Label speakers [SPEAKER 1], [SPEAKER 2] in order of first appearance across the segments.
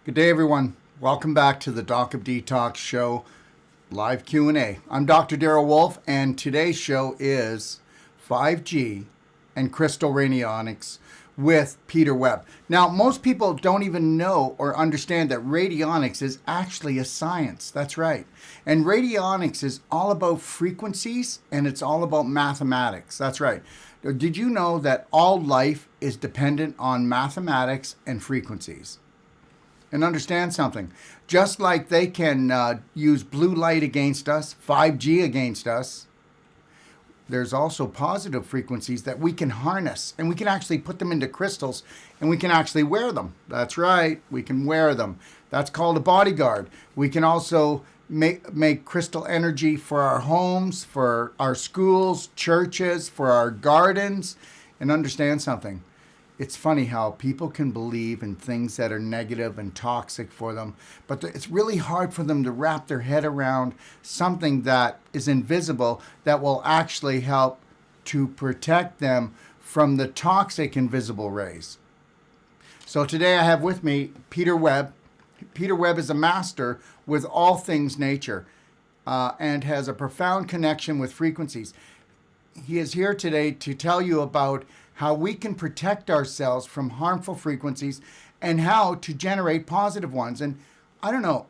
[SPEAKER 1] Good day, everyone. Welcome back to the Doc of Detox show, live Q&A. I'm Dr. Darrell Wolfe, and today's show is 5G and crystal radionics with Peter Webb. Now, most people don't even know or understand that radionics is actually a science. That's right. And radionics is all about frequencies, and it's all about mathematics. That's right. Did you know that all life is dependent on mathematics and frequencies? And understand something. Just like they can use blue light against us, 5G against us, there's also positive frequencies that we can harness, and we can actually put them into crystals, and we can actually wear them. That's right, we can wear them. That's called a bodyguard. We can also make crystal energy for our homes, for our schools, churches, for our gardens. And understand something. It's funny how people can believe in things that are negative and toxic for them, but it's really hard for them to wrap their head around something that is invisible that will actually help to protect them from the toxic invisible rays. So today I have with me Peter Webb. Peter Webb is a master with all things nature and has a profound connection with frequencies. He is here today to tell you about how we can protect ourselves from harmful frequencies and how to generate positive ones. And I don't know,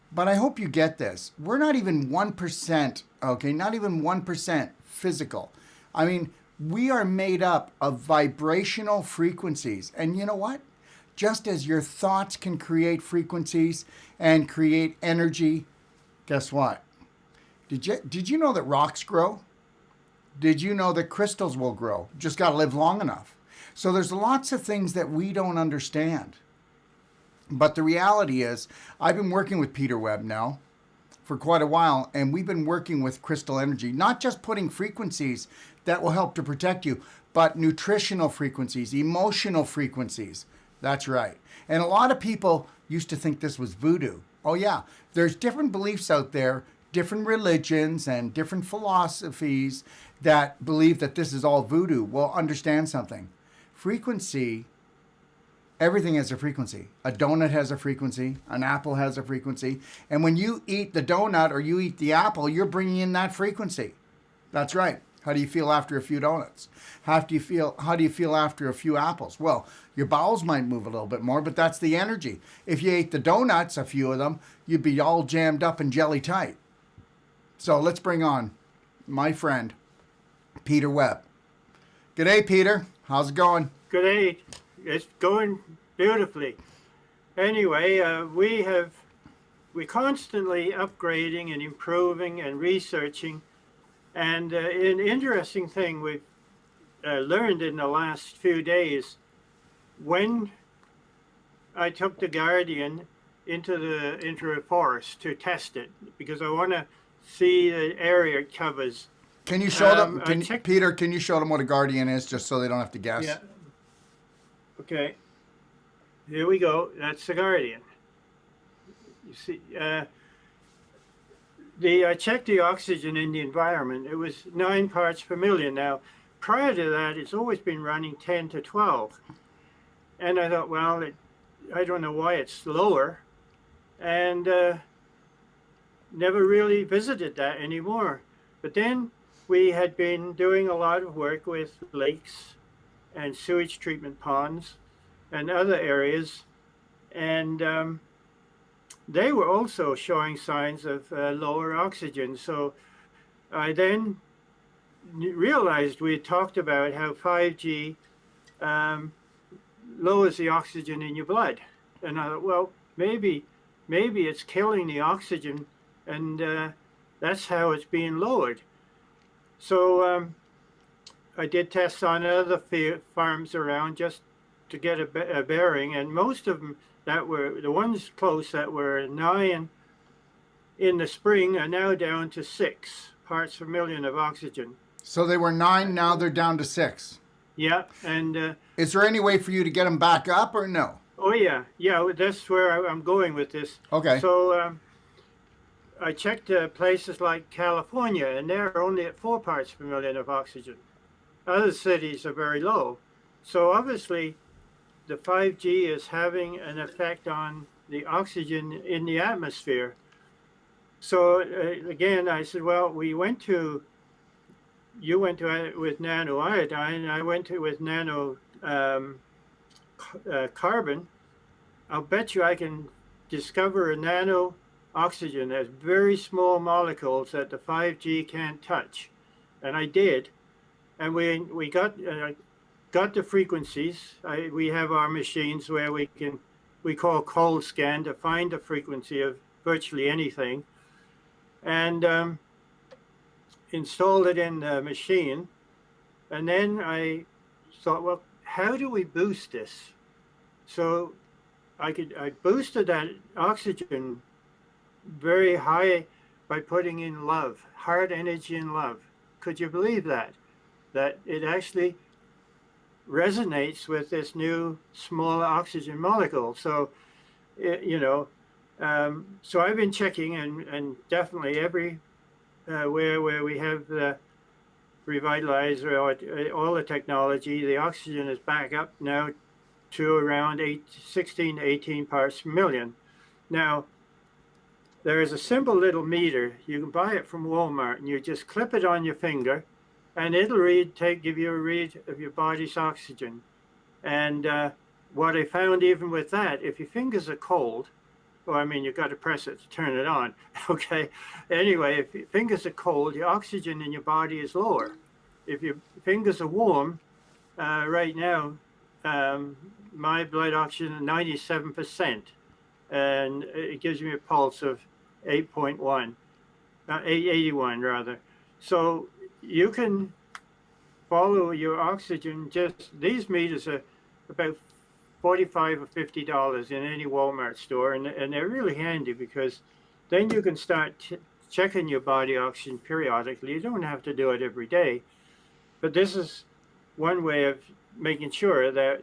[SPEAKER 1] but I hope you get this. We're not even 1%, okay, not even 1% physical. I mean, we are made up of vibrational frequencies. And you know what? Just as your thoughts can create frequencies and create energy, guess what? Did you know that rocks grow? Did you know that crystals will grow? Just got to live long enough. So there's lots of things that we don't understand. But the reality is, I've been working with Peter Webb now for quite a while, and we've been working with crystal energy, not just putting frequencies that will help to protect you, but nutritional frequencies, emotional frequencies. That's right. And a lot of people used to think this was voodoo. Oh yeah, there's different beliefs out there, different religions and different philosophies that believe that this is all voodoo. Well, understand something. Frequency, everything has a frequency. A donut has a frequency. An apple has a frequency. And when you eat the donut or you eat the apple, you're bringing in that frequency. That's right. How do you feel after a few donuts? How do you feel after a few apples? Well, your bowels might move a little bit more, but that's the energy. If you ate the donuts, a few of them, you'd be all jammed up and jelly tight. So let's bring on my friend, Peter Webb. Good day, Peter. How's it going?
[SPEAKER 2] Good day. It's going beautifully. Anyway, we're constantly upgrading and improving and researching. And an interesting thing we've learned in the last few days, when I took the Guardian into the forest to test it, because I want to see the area it covers.
[SPEAKER 1] Can you show them, Peter, can you show them what a Guardian is, just so they don't have to guess?
[SPEAKER 2] Yeah. Okay. Here we go. That's the Guardian. You see, I checked the oxygen in the environment. It was 9 parts per million. Now, prior to that, it's always been running 10 to 12. And I thought, well, I don't know why it's lower. And never really visited that anymore. But then we had been doing a lot of work with lakes and sewage treatment ponds and other areas. And they were also showing signs of lower oxygen. So I then realized we had talked about how 5G lowers the oxygen in your blood. And I thought, well, maybe it's killing the oxygen, and that's how it's being lowered. So I did tests on other farms around just to get a bearing, and most of them that were the ones close that were 9 in the spring are now down to 6 parts per million of oxygen.
[SPEAKER 1] So they were 9, now they're down to 6.
[SPEAKER 2] Yeah, and
[SPEAKER 1] is there any way for you to get them back up or no?
[SPEAKER 2] Oh yeah, that's where I'm going with this.
[SPEAKER 1] Okay.
[SPEAKER 2] So I checked places like California, and they're only at 4 parts per million of oxygen. Other cities are very low. So obviously the 5G is having an effect on the oxygen in the atmosphere. So again, I said, well, you went to it with nano iodine, I went to it with nano carbon. I'll bet you I can discover a nano oxygen that has very small molecules that the 5G can't touch. And I did. And we got the frequencies. We have our machines where we call cold scan to find the frequency of virtually anything. And installed it in the machine. And then I thought, well, how do we boost this? So I boosted that oxygen very high by putting in love, heart energy and love. Could you believe that? That it actually resonates with this new small oxygen molecule. So, so I've been checking, and definitely every where we have the revitalized or all the technology, the oxygen is back up now to around 16 to 18 parts per million. Now, there is a simple little meter. You can buy it from Walmart, and you just clip it on your finger, and it'll give you a read of your body's oxygen. And what I found, even with that, if your fingers are cold, well, I mean, you've got to press it to turn it on, okay? Anyway, if your fingers are cold, your oxygen in your body is lower. If your fingers are warm, right now, my blood oxygen is 97%, and it gives me a pulse of 8.1, 881 rather. So you can follow your oxygen. Just these meters are about $45 or $50 in any Walmart store, and they're really handy because then you can start checking your body oxygen periodically. You don't have to do it every day, but this is one way of making sure that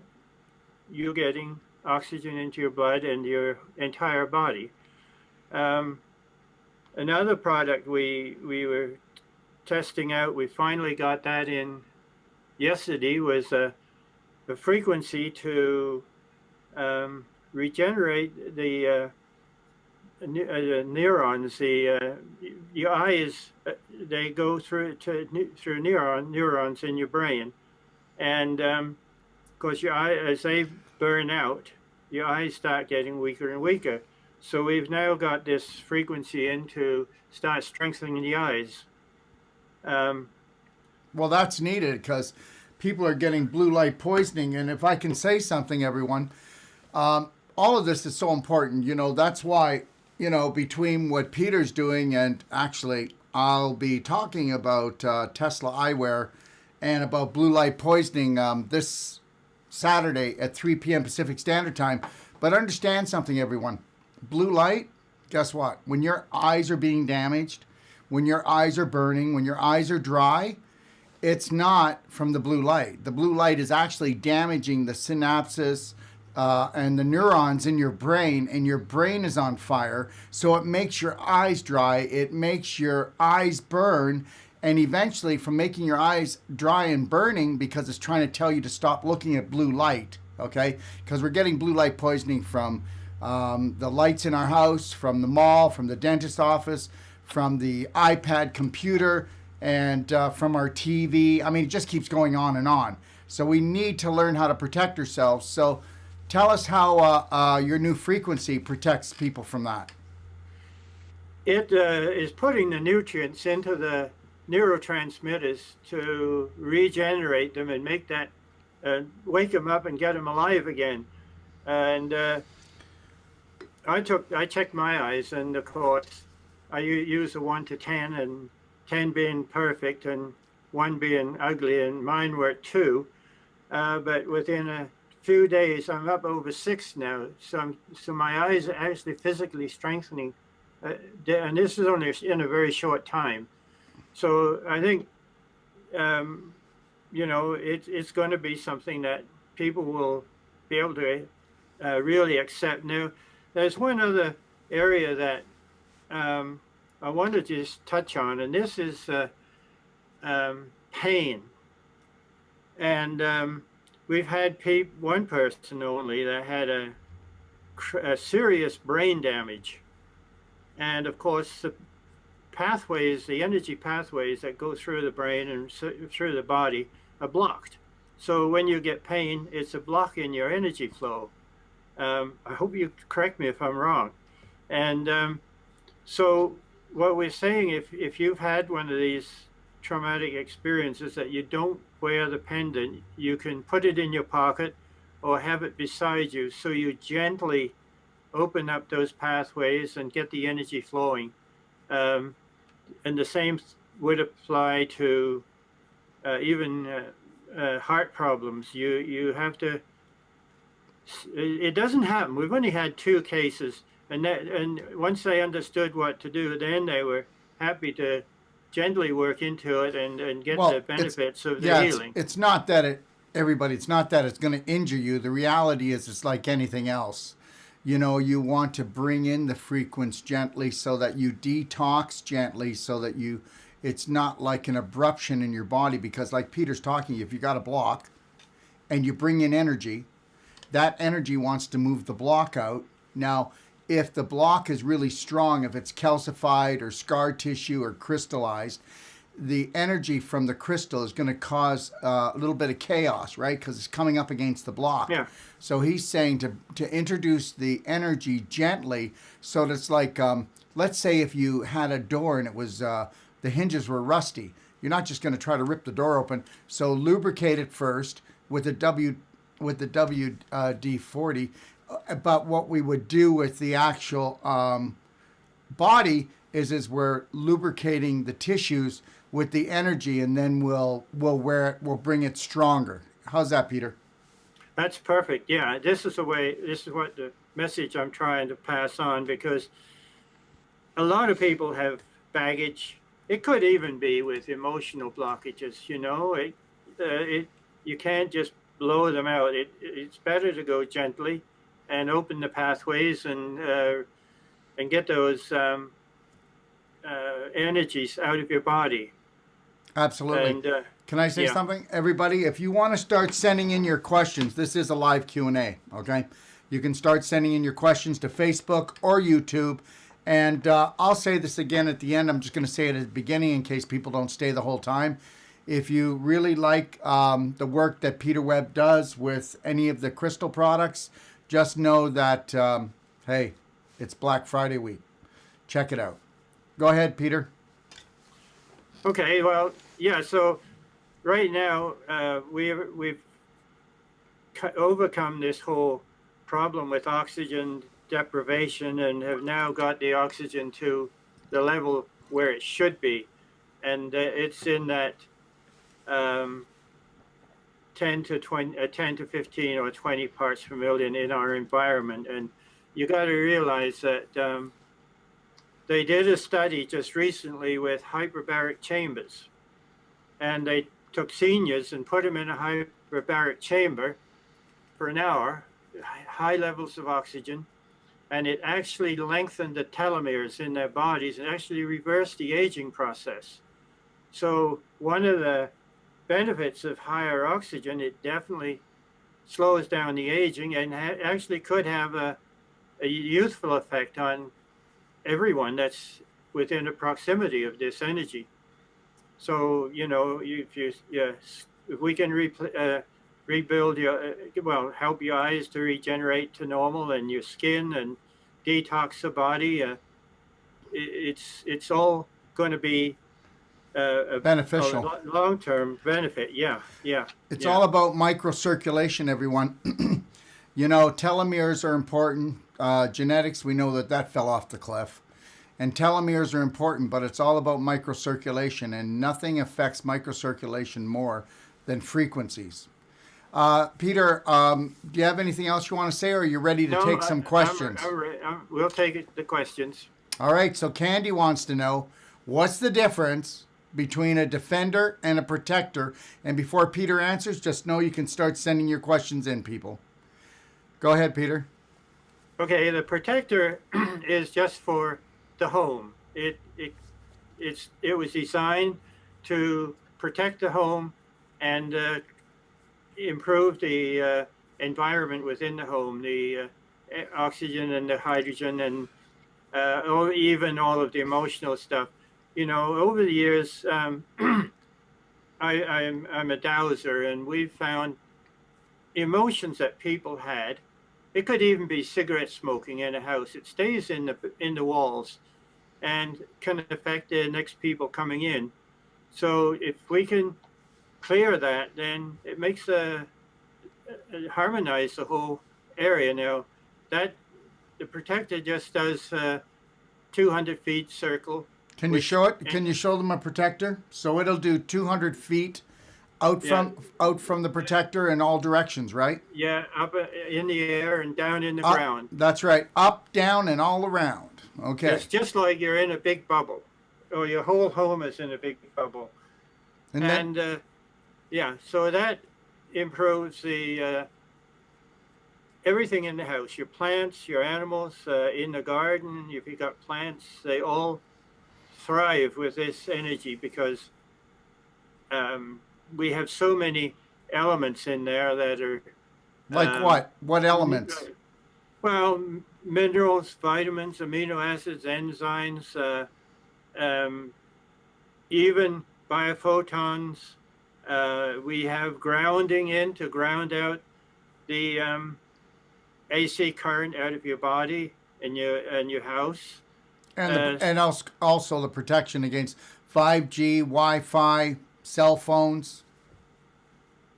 [SPEAKER 2] you're getting oxygen into your blood and your entire body. Another product we were testing out, we finally got that in yesterday, was a frequency to regenerate the neurons. Your eyes, they go through neurons in your brain, and of course your eye, as they burn out, your eyes start getting weaker and weaker. So we've now got this frequency in to start strengthening the eyes.
[SPEAKER 1] Well, that's needed because people are getting blue light poisoning. And if I can say something, everyone, all of this is so important. That's why, between what Peter's doing, and actually I'll be talking about Tesla eyewear and about blue light poisoning this Saturday at 3 p.m. Pacific Standard Time. But understand something, everyone. Blue light, guess what? When your eyes are being damaged, when your eyes are burning, when your eyes are dry, it's not from the blue light. The blue light is actually damaging the synapses and the neurons in your brain, and your brain is on fire. So it makes your eyes dry. It makes your eyes burn. And eventually, from making your eyes dry and burning, because it's trying to tell you to stop looking at blue light, okay? Because we're getting blue light poisoning from the lights in our house, from the mall, from the dentist's office, from the iPad computer, and from our TV. I mean, it just keeps going on and on. So we need to learn how to protect ourselves. So tell us how your new frequency protects people from that.
[SPEAKER 2] It is putting the nutrients into the neurotransmitters to regenerate them and make that, wake them up and get them alive again. And I checked my eyes, and of course I use a 1 to 10, and 10 being perfect and 1 being ugly, and mine were at 2. But within a few days, I'm up over 6 now. So my eyes are actually physically strengthening, and this is only in a very short time. So I think, it's going to be something that people will be able to really accept. Now, there's one other area that I wanted to just touch on, and this is pain. And we've had one person only that had a serious brain damage. And of course, the energy pathways that go through the brain and through the body are blocked. So when you get pain, it's a block in your energy flow. I hope you correct me if I'm wrong. And so what we're saying, if you've had one of these traumatic experiences that you don't wear the pendant, you can put it in your pocket or have it beside you, so you gently open up those pathways and get the energy flowing. And the same would apply to even heart problems. You have to. It doesn't happen. We've only had 2 cases, and once they understood what to do, then they were happy to gently work into it and get the benefits of the healing.
[SPEAKER 1] It's not that it's not that it's going to injure you. The reality is it's like anything else. You know, you want to bring in the frequency gently so that you detox gently, so that it's not like an abruption in your body, because like Peter's talking, if you got a block and you bring in energy, that energy wants to move the block out. Now, if the block is really strong, if it's calcified or scar tissue or crystallized, the energy from the crystal is going to cause a little bit of chaos, right? Because it's coming up against the block.
[SPEAKER 2] Yeah.
[SPEAKER 1] So he's saying to introduce the energy gently, so that it's like, let's say if you had a door and it was the hinges were rusty, you're not just going to try to rip the door open. So lubricate it first with the WD-40. But what we would do with the actual body is we're lubricating the tissues with the energy, and then we'll bring it stronger. How's that, Peter?
[SPEAKER 2] That's perfect. Yeah, this is what the message I'm trying to pass on, because a lot of people have baggage. It could even be with emotional blockages, you know. You can't just blow them out. It's better to go gently and open the pathways and get those energies out of your body.
[SPEAKER 1] Absolutely.
[SPEAKER 2] And,
[SPEAKER 1] can I say something? Everybody, if you want to start sending in your questions, this is a live Q&A, okay? You can start sending in your questions to Facebook or YouTube. And I'll say this again at the end. I'm just going to say it at the beginning in case people don't stay the whole time. If you really like the work that Peter Webb does with any of the crystal products, just know that, hey, it's Black Friday week. Check it out. Go ahead, Peter.
[SPEAKER 2] Okay, well, yeah, so right now we've overcome this whole problem with oxygen deprivation and have now got the oxygen to the level where it should be. And it's in that 10 to 15 or 20 parts per million in our environment. And you got to realize that they did a study just recently with hyperbaric chambers, and they took seniors and put them in a hyperbaric chamber for an hour, high levels of oxygen, and it actually lengthened the telomeres in their bodies and actually reversed the aging process. So one of the benefits of higher oxygen, it definitely slows down the aging and actually could have a youthful effect on everyone that's within the proximity of this energy. So, you know, if we can rebuild help your eyes to regenerate to normal, and your skin, and detox the body, it's all going to be
[SPEAKER 1] beneficial.
[SPEAKER 2] A long-term benefit.
[SPEAKER 1] It's all about microcirculation, everyone. You know, telomeres are important. Genetics, we know that fell off the cliff. And telomeres are important, but it's all about microcirculation, and nothing affects microcirculation more than frequencies. Peter, do you have anything else you want to say, or are you ready to take some questions?
[SPEAKER 2] We'll take the questions.
[SPEAKER 1] All right, so Candy wants to know, what's the difference between a defender and a protector? And before Peter answers, just know you can start sending your questions in, people. Go ahead, Peter.
[SPEAKER 2] Okay, the protector is just for the home. It was designed to protect the home and improve the environment within the home, the oxygen and the hydrogen, and or even all of the emotional stuff. You know, over the years, I'm a dowser, and we've found emotions that people had. It could even be cigarette smoking in a house. It stays in the walls and can affect the next people coming in. So if we can clear that, then it makes harmonize the whole area. Now, that the protector just does 200 feet circle.
[SPEAKER 1] Can you show it? Can you show them a protector? So it'll do 200 feet out from the protector in all directions, right?
[SPEAKER 2] Yeah, up in the air and down in the ground.
[SPEAKER 1] That's right. Up, down, and all around. Okay.
[SPEAKER 2] It's just like you're in a big bubble, or your whole home is in a big bubble. And so that improves the everything in the house. Your plants, your animals, in the garden. If you got plants, they all thrive with this energy because we have so many elements in there that are
[SPEAKER 1] like what? What elements?
[SPEAKER 2] Well, minerals, vitamins, amino acids, enzymes, even biophotons. We have grounding in to ground out the AC current out of your body and your house.
[SPEAKER 1] And also the protection against 5G, Wi-Fi, cell phones.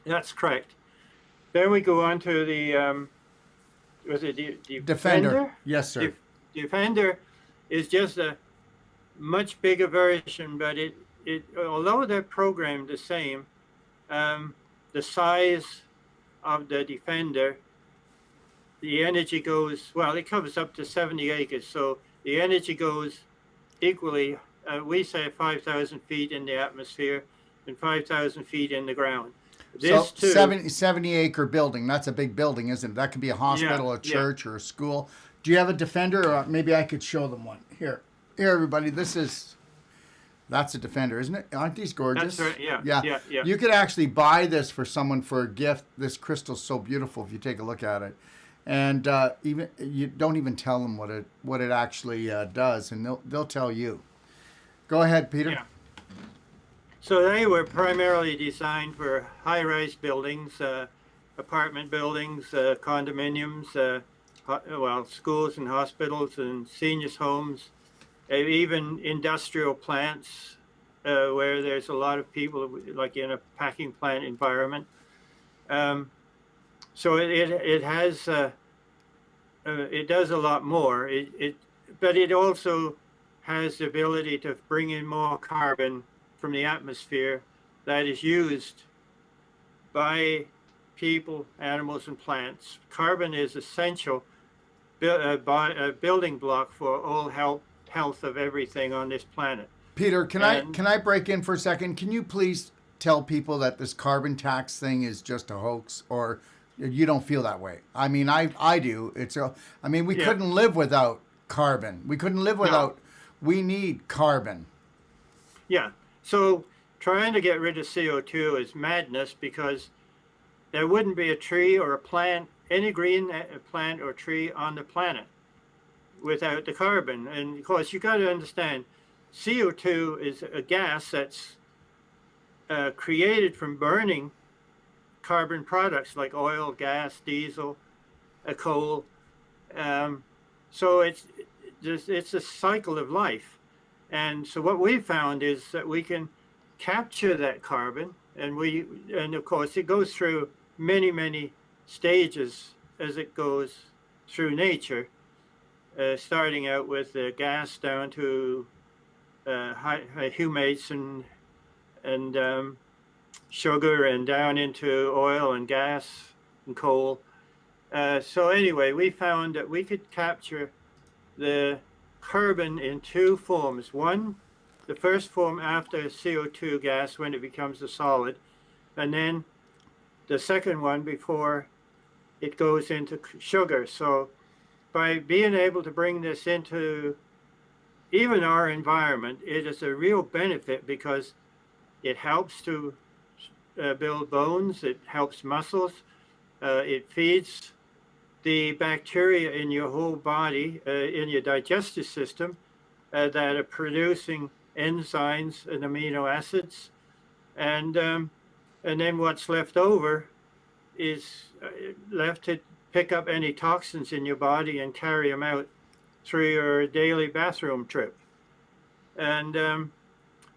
[SPEAKER 2] That's correct. Then we go on to the was it Defender?
[SPEAKER 1] Yes, sir.
[SPEAKER 2] Defender is just a much bigger version, but it although they're programmed the same, the size of the Defender, the energy goes, well, it covers up to 70 acres, so the energy goes equally, we say 5,000 feet in the atmosphere and 5,000 feet in the ground.
[SPEAKER 1] This so 70 acre building, that's a big building, isn't it? That could be a hospital, a church, or a school. Do you have a Defender? Or maybe I could show them one. Here, everybody, that's a Defender, isn't it? Aren't these gorgeous?
[SPEAKER 2] That's right, yeah.
[SPEAKER 1] You could actually buy this for someone for a gift. This crystal's so beautiful if you take a look at it. And even you don't even tell them what it actually does, and they'll tell you. Go ahead, Peter.
[SPEAKER 2] Yeah. So they were primarily designed for high-rise buildings, apartment buildings, condominiums, schools and hospitals and seniors' homes, even industrial plants where there's a lot of people, like in a packing plant environment. So it has it does a lot more. But it also has the ability to bring in more carbon from the atmosphere that is used by people, animals, and plants. Carbon is essential building block for all health of everything on this planet.
[SPEAKER 1] Peter, can I break in for a second? Can you please tell people that this carbon tax thing is just a hoax, or you don't feel that way? I mean, I do. We couldn't live without carbon. We couldn't live without. We need carbon.
[SPEAKER 2] Yeah. So trying to get rid of CO2 is madness because there wouldn't be a tree or a plant, any green plant or tree on the planet without the carbon. And of course, you got to understand, CO2 is a gas that's created from burning carbon products like oil, gas, diesel, coal. So it's a cycle of life. And so what we found is that we can capture that carbon, and of course it goes through many stages as it goes through nature, starting out with the gas down to humates and sugar, and down into oil and gas and coal. So anyway, we found that we could capture the carbon in two forms. One, the first form after CO2 gas when it becomes a solid, and then the second one before it goes into sugar. So by being able to bring this into even our environment, it is a real benefit because it helps to build bones. It helps muscles. It feeds the bacteria in your whole body, in your digestive system, that are producing enzymes and amino acids, and then what's left over is left to pick up any toxins in your body and carry them out through your daily bathroom trip. And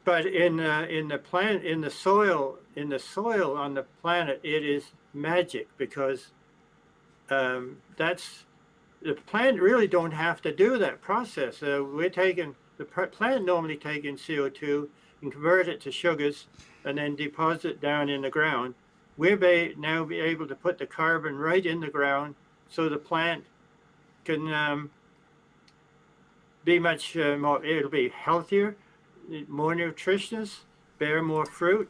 [SPEAKER 2] but in the plant, in the soil on the planet, it is magic, because that's the plant really don't have to do that process. We're taking the plant normally taking CO2 and convert it to sugars and then deposit down in the ground. We're now be able to put the carbon right in the ground, so the plant can be much more. It'll be healthier, more nutritious, bear more fruit.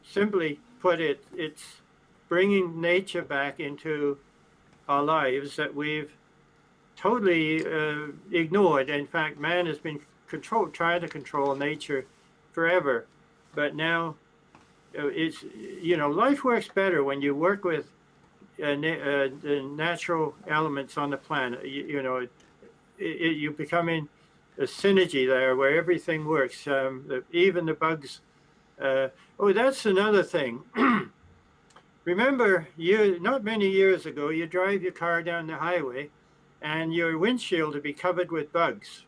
[SPEAKER 2] Simply put, it's bringing nature back into our lives that we've totally ignored. In fact, man has been trying to control nature forever, but now it's, life works better when you work with the natural elements on the planet. You're becoming a synergy there where everything works. Even the bugs. That's another thing. Remember, not many years ago, you drive your car down the highway and your windshield would be covered with bugs.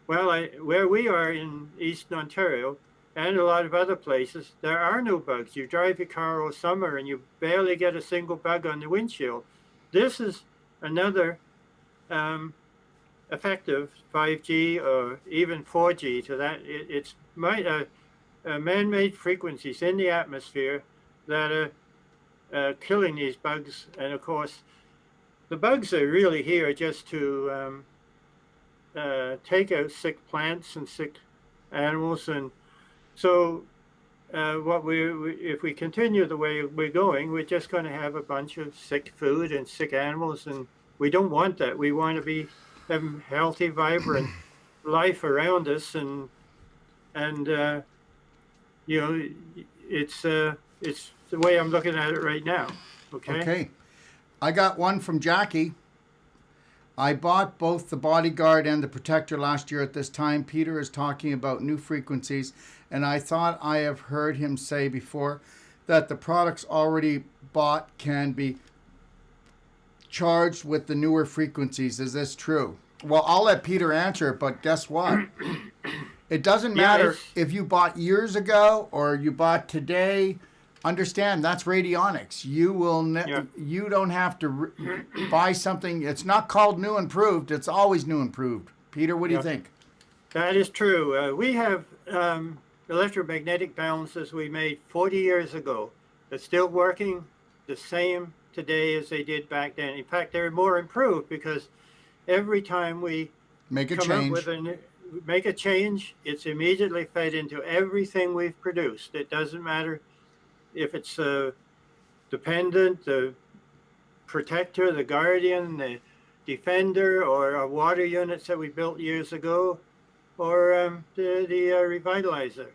[SPEAKER 2] Well, where we are in Eastern Ontario and a lot of other places, there are no bugs. You drive your car all summer and you barely get a single bug on the windshield. This is another effective 5G or even 4G to that. It's man-made frequencies in the atmosphere that are killing these bugs. And of course, the bugs are really here just to take out sick plants and sick animals. And so if we continue the way we're going, we're just going to have a bunch of sick food and sick animals, and we don't want that. We want to have healthy, vibrant life around us, and it's the way I'm looking at it right now.
[SPEAKER 1] Okay. I got one from Jackie. I bought both the Bodyguard and the Protector last year at this time. Peter is talking about new frequencies, and I thought I have heard him say before that the products already bought can be charged with the newer frequencies. Is this true? Well, I'll let Peter answer, but guess what? It doesn't matter if you bought years ago or you bought today. Understand, that's Radionics. You don't have to buy something. It's not called new and improved. It's always new and improved. Peter, what do you think?
[SPEAKER 2] That is true. We have electromagnetic balances we made 40 years ago. They're still working the same today as they did back then. In fact, they're more improved, because every time we
[SPEAKER 1] make a
[SPEAKER 2] change, it's immediately fed into everything we've produced. It doesn't matter if it's a dependent, the Protector, the Guardian, the Defender, or our water units that we built years ago, or the Revitalizer.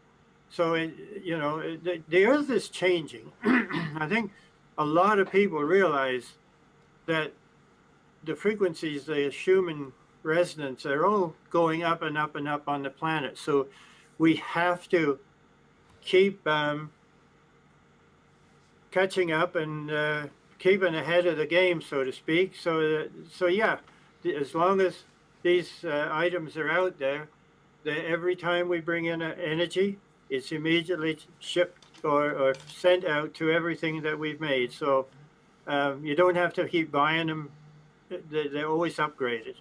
[SPEAKER 2] So, the Earth is changing. I think a lot of people realize that the frequencies, the Schumann resonance, are all going up and up and up on the planet. So we have to keep catching up and keeping ahead of the game, so to speak. So as long as these items are out there, every time we bring in energy, it's immediately shipped or sent out to everything that we've made. So you don't have to keep buying them. They're always upgraded.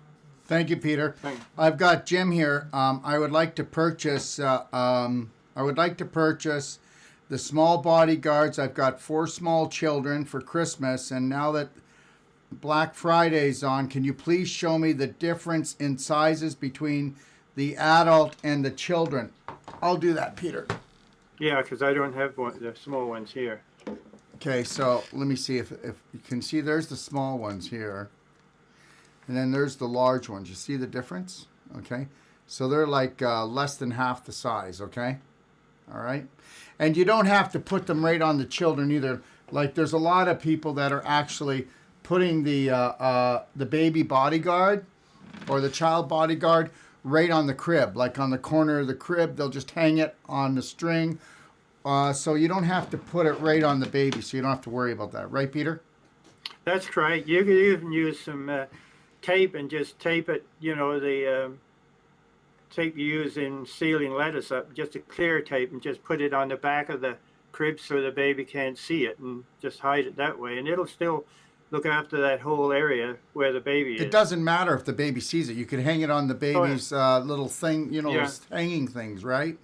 [SPEAKER 1] Thank you, Peter.
[SPEAKER 2] Thanks.
[SPEAKER 1] I've got Jim here. I would like to purchase. The small Bodyguards. I've got 4 small children for Christmas, and now that Black Friday's on, can you please show me the difference in sizes between the adult and the children? I'll do that, Peter.
[SPEAKER 2] Yeah, because I don't have the small ones here.
[SPEAKER 1] Okay, so let me see if you can see. There's the small ones here, and then there's the large ones. You see the difference? Okay, so they're like less than half the size. Okay. All right. And you don't have to put them right on the children either. Like there's a lot of people that are actually putting the baby bodyguard or the child bodyguard right on the crib, like on the corner of the crib. They'll just hang it on the string. So you don't have to put it right on the baby, so you don't have to worry about that. Right, Peter?
[SPEAKER 2] That's correct. You could even use some tape and just tape it, the tape you use in sealing lettuce up, just a clear tape, and just put it on the back of the crib so the baby can't see it, and just hide it that way. And it'll still look after that whole area where the baby is.
[SPEAKER 1] It doesn't matter if the baby sees it. You could hang it on the baby's little thing, those hanging things, right?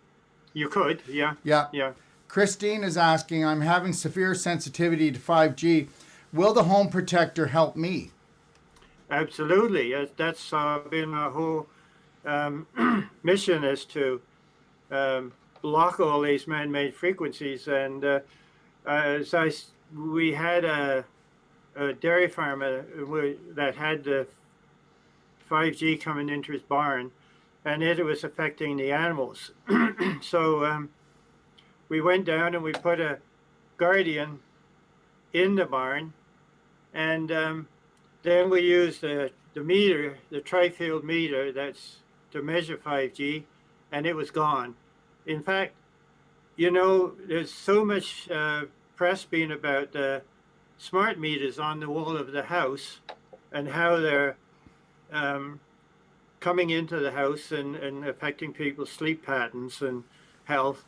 [SPEAKER 2] You could, yeah.
[SPEAKER 1] Yeah.
[SPEAKER 2] Yeah.
[SPEAKER 1] Christine is asking, I'm having severe sensitivity to 5G. Will the home protector help me?
[SPEAKER 2] Absolutely. That's been our whole mission, is to block all these man-made frequencies. And we had a dairy farmer that had the 5G coming into his barn, and it was affecting the animals. So we went down and we put a Guardian in the barn, and then we used the meter, the tri-field meter that's to measure 5G, and it was gone. In fact, there's so much press being about smart meters on the wall of the house and how they're coming into the house and affecting people's sleep patterns and health.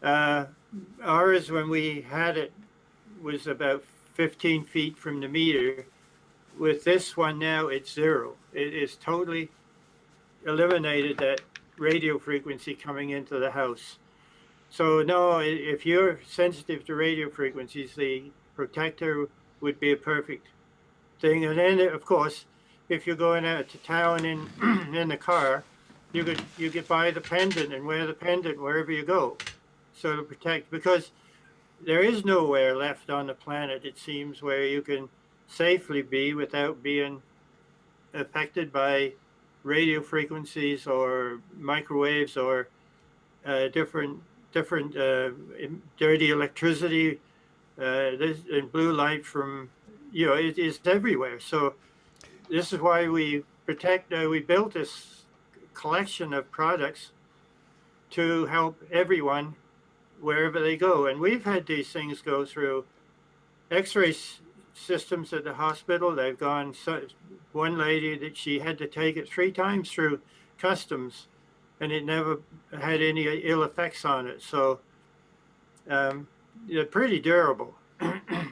[SPEAKER 2] Ours, when we had it, was about 15 feet from the meter. With this one now, it's 0. It is totally eliminated that radio frequency coming into the house. So no, if you're sensitive to radio frequencies, the protector would be a perfect thing. And then, of course, if you're going out to town in the car, you could buy the pendant and wear the pendant wherever you go, so to protect, because there is nowhere left on the planet, it seems, where you can safely be without being affected by radio frequencies or microwaves or different dirty electricity, and blue light from, it is everywhere. So this is why we built this collection of products to help everyone wherever they go. And we've had these things go through x-ray systems at the hospital. They've gone, one lady, that she had to take it 3 times through customs, and it never had any ill effects on it. So they're pretty durable.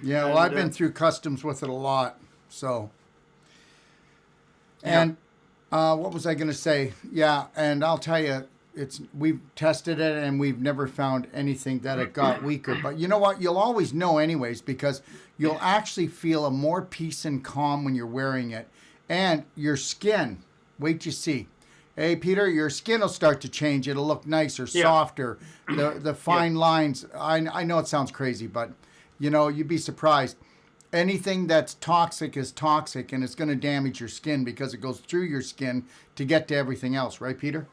[SPEAKER 1] Yeah, well, I've been through customs with it a lot. So, and what was I going to say? Yeah, and I'll tell you, we've tested it and we've never found anything that it got weaker. But you know what? You'll always know anyways, because you'll actually feel a more peace and calm when you're wearing it. And your skin, wait till you see. Hey, Peter, your skin will start to change. It'll look nicer, softer. The fine lines. I know it sounds crazy, but, you'd be surprised. Anything that's toxic is toxic, and it's going to damage your skin because it goes through your skin to get to everything else. Right, Peter?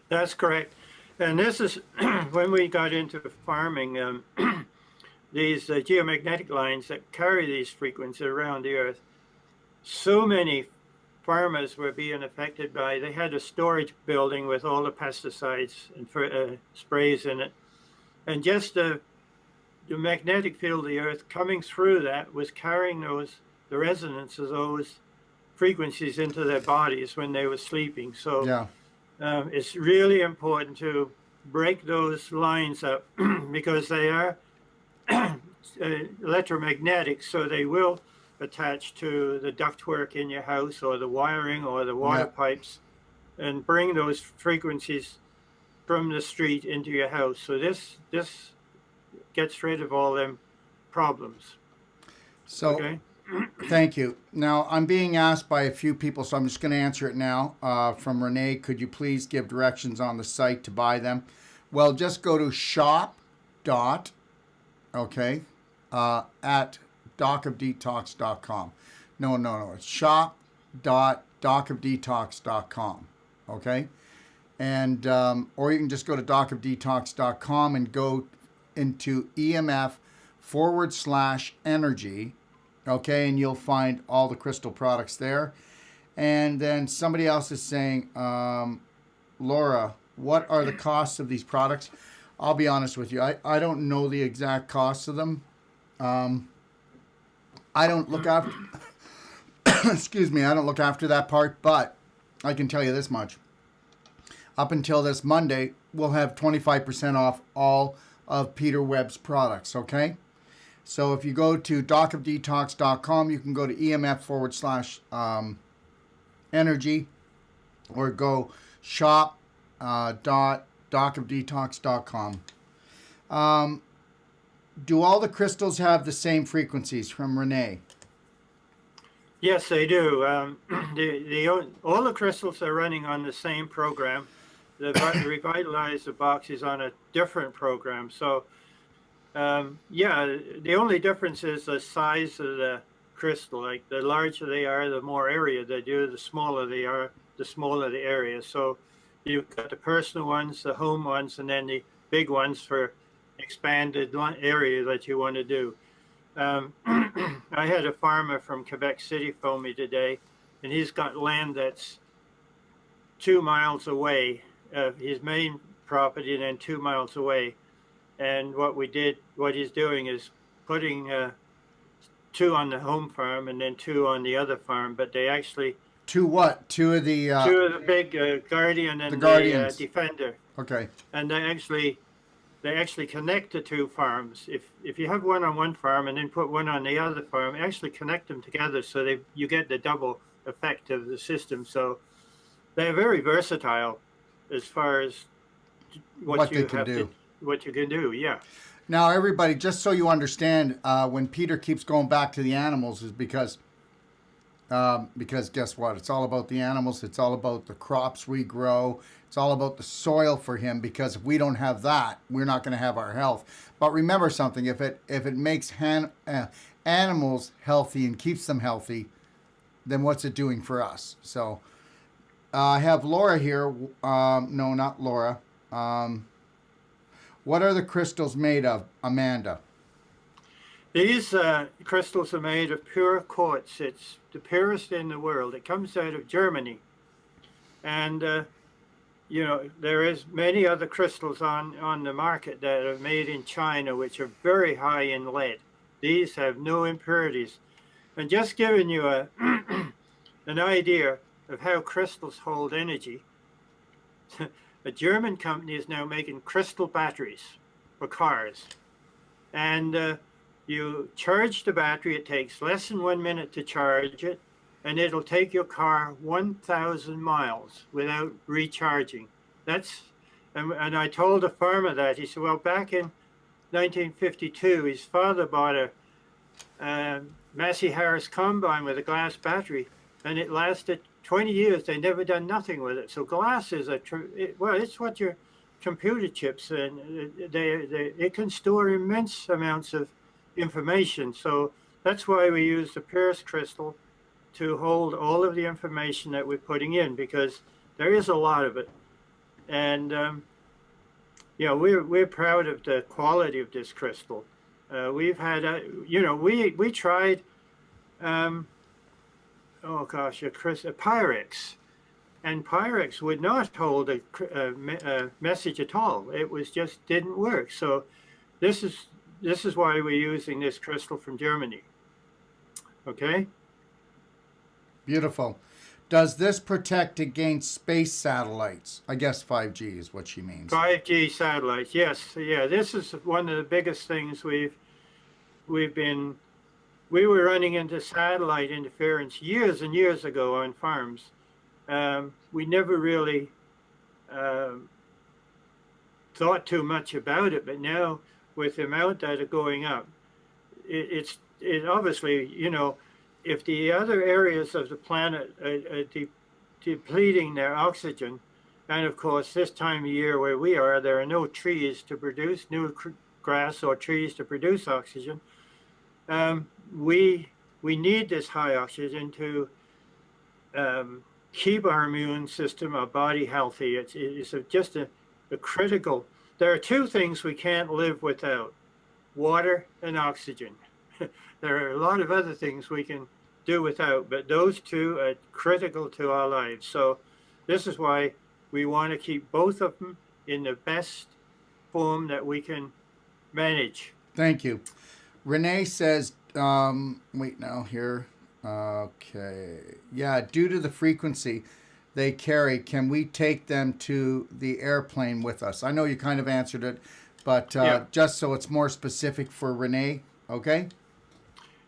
[SPEAKER 2] That's correct. And this is when we got into farming, these geomagnetic lines that carry these frequencies around the earth. So many farmers were being affected by, they had a storage building with all the pesticides and sprays in it. And just the magnetic field of the earth coming through that was carrying the resonance of those frequencies into their bodies when they were sleeping. So it's really important to break those lines up because they are electromagnetic, so they will attach to the ductwork in your house or the wiring or the water pipes and bring those frequencies from the street into your house. So this gets rid of all them problems.
[SPEAKER 1] So thank you. Now, I'm being asked by a few people, so I'm just going to answer it now. From Renee, could you please give directions on the site to buy them? Well, just go to shop. At docofdetox.com. No. It's shop.docofdetox.com. Okay? And or you can just go to docofdetox.com and go into EMF /energy, okay, and you'll find all the crystal products there. And then somebody else is saying, Laura, what are the costs of these products? I'll be honest with you, I don't know the exact costs of them. I don't look after excuse me, I don't look after that part, but I can tell you this much. Up until this Monday, we'll have 25% off all of Peter Webb's products, okay? So if you go to docofdetox.com, you can go to EMF /energy or go shop.docofdetox.com. Do all the crystals have the same frequencies? From Renee.
[SPEAKER 2] Yes, they do. All the crystals are running on the same program. The Revitalizer box is on a different program. So, yeah, the only difference is the size of the crystal. Like the larger they are, the more area they do. The smaller they are, the smaller the area. So you've got the personal ones, the home ones, and then the big ones for expanded area that you want to do. I had a farmer from Quebec City phone me today, and he's got land that's 2 miles away, his main property, and then 2 miles away. And what he's doing is putting 2 on the home farm and then 2 on the other farm. But they actually
[SPEAKER 1] Two what? Two of the
[SPEAKER 2] big Guardian and
[SPEAKER 1] the
[SPEAKER 2] Defender.
[SPEAKER 1] Okay.
[SPEAKER 2] And they actually connect the 2 farms. If you have one on one farm and then put one on the other farm, actually connect them together so you get the double effect of the system. So they're very versatile as far as what you can do. Yeah.
[SPEAKER 1] Now, everybody, just so you understand, when Peter keeps going back to the animals, is because guess what? It's all about the animals. It's all about the crops we grow. It's all about the soil for him, because if we don't have that, we're not going to have our health. But remember something: if it makes animals healthy and keeps them healthy, then what's it doing for us? So I have Laura here. No, not Laura. What are the crystals made of, Amanda?
[SPEAKER 2] These crystals are made of pure quartz. It's the purest in the world. It comes out of Germany. And, there is many other crystals on the market that are made in China, which are very high in lead. These have no impurities. And just giving you an idea of how crystals hold energy, a German company is now making crystal batteries for cars. And you charge the battery. It takes less than 1 minute to charge it, and it'll take your car 1,000 miles without recharging. And I told the farmer that. He said, well, back in 1952, his father bought a Massey Harris combine with a glass battery, and it lasted 20 years. They never done nothing with it. So glass is it's what your computer chips, and it can store immense amounts of information. So that's why we use the purest crystal to hold all of the information that we're putting in, because there is a lot of it. And we're proud of the quality of this crystal. We've had we tried a Pyrex, and Pyrex would not hold a message at all. It was just didn't work. So this is why we're using this crystal from Germany. Okay?
[SPEAKER 1] Beautiful. Does this protect against space satellites? I guess 5G is what she means.
[SPEAKER 2] 5G satellites, yes. Yeah, this is one of the biggest things we were running into satellite interference years and years ago on farms. We never really thought too much about it, but now with the amount that are going up, it obviously, if the other areas of the planet are depleting their oxygen, and of course this time of year where we are, there are no trees to produce, no grass or trees to produce oxygen, we need this high oxygen to keep our immune system, our body healthy. It's just a critical. There are two things we can't live without: water and oxygen. There are a lot of other things we can do without, but those two are critical to our lives. So this is why we want to keep both of them in the best form that we can manage.
[SPEAKER 1] Thank you. Renee says, wait now here. Okay. Yeah, due to the frequency they carry, can we take them to the airplane with us? I know you kind of answered it, but just so it's more specific for Renee, okay?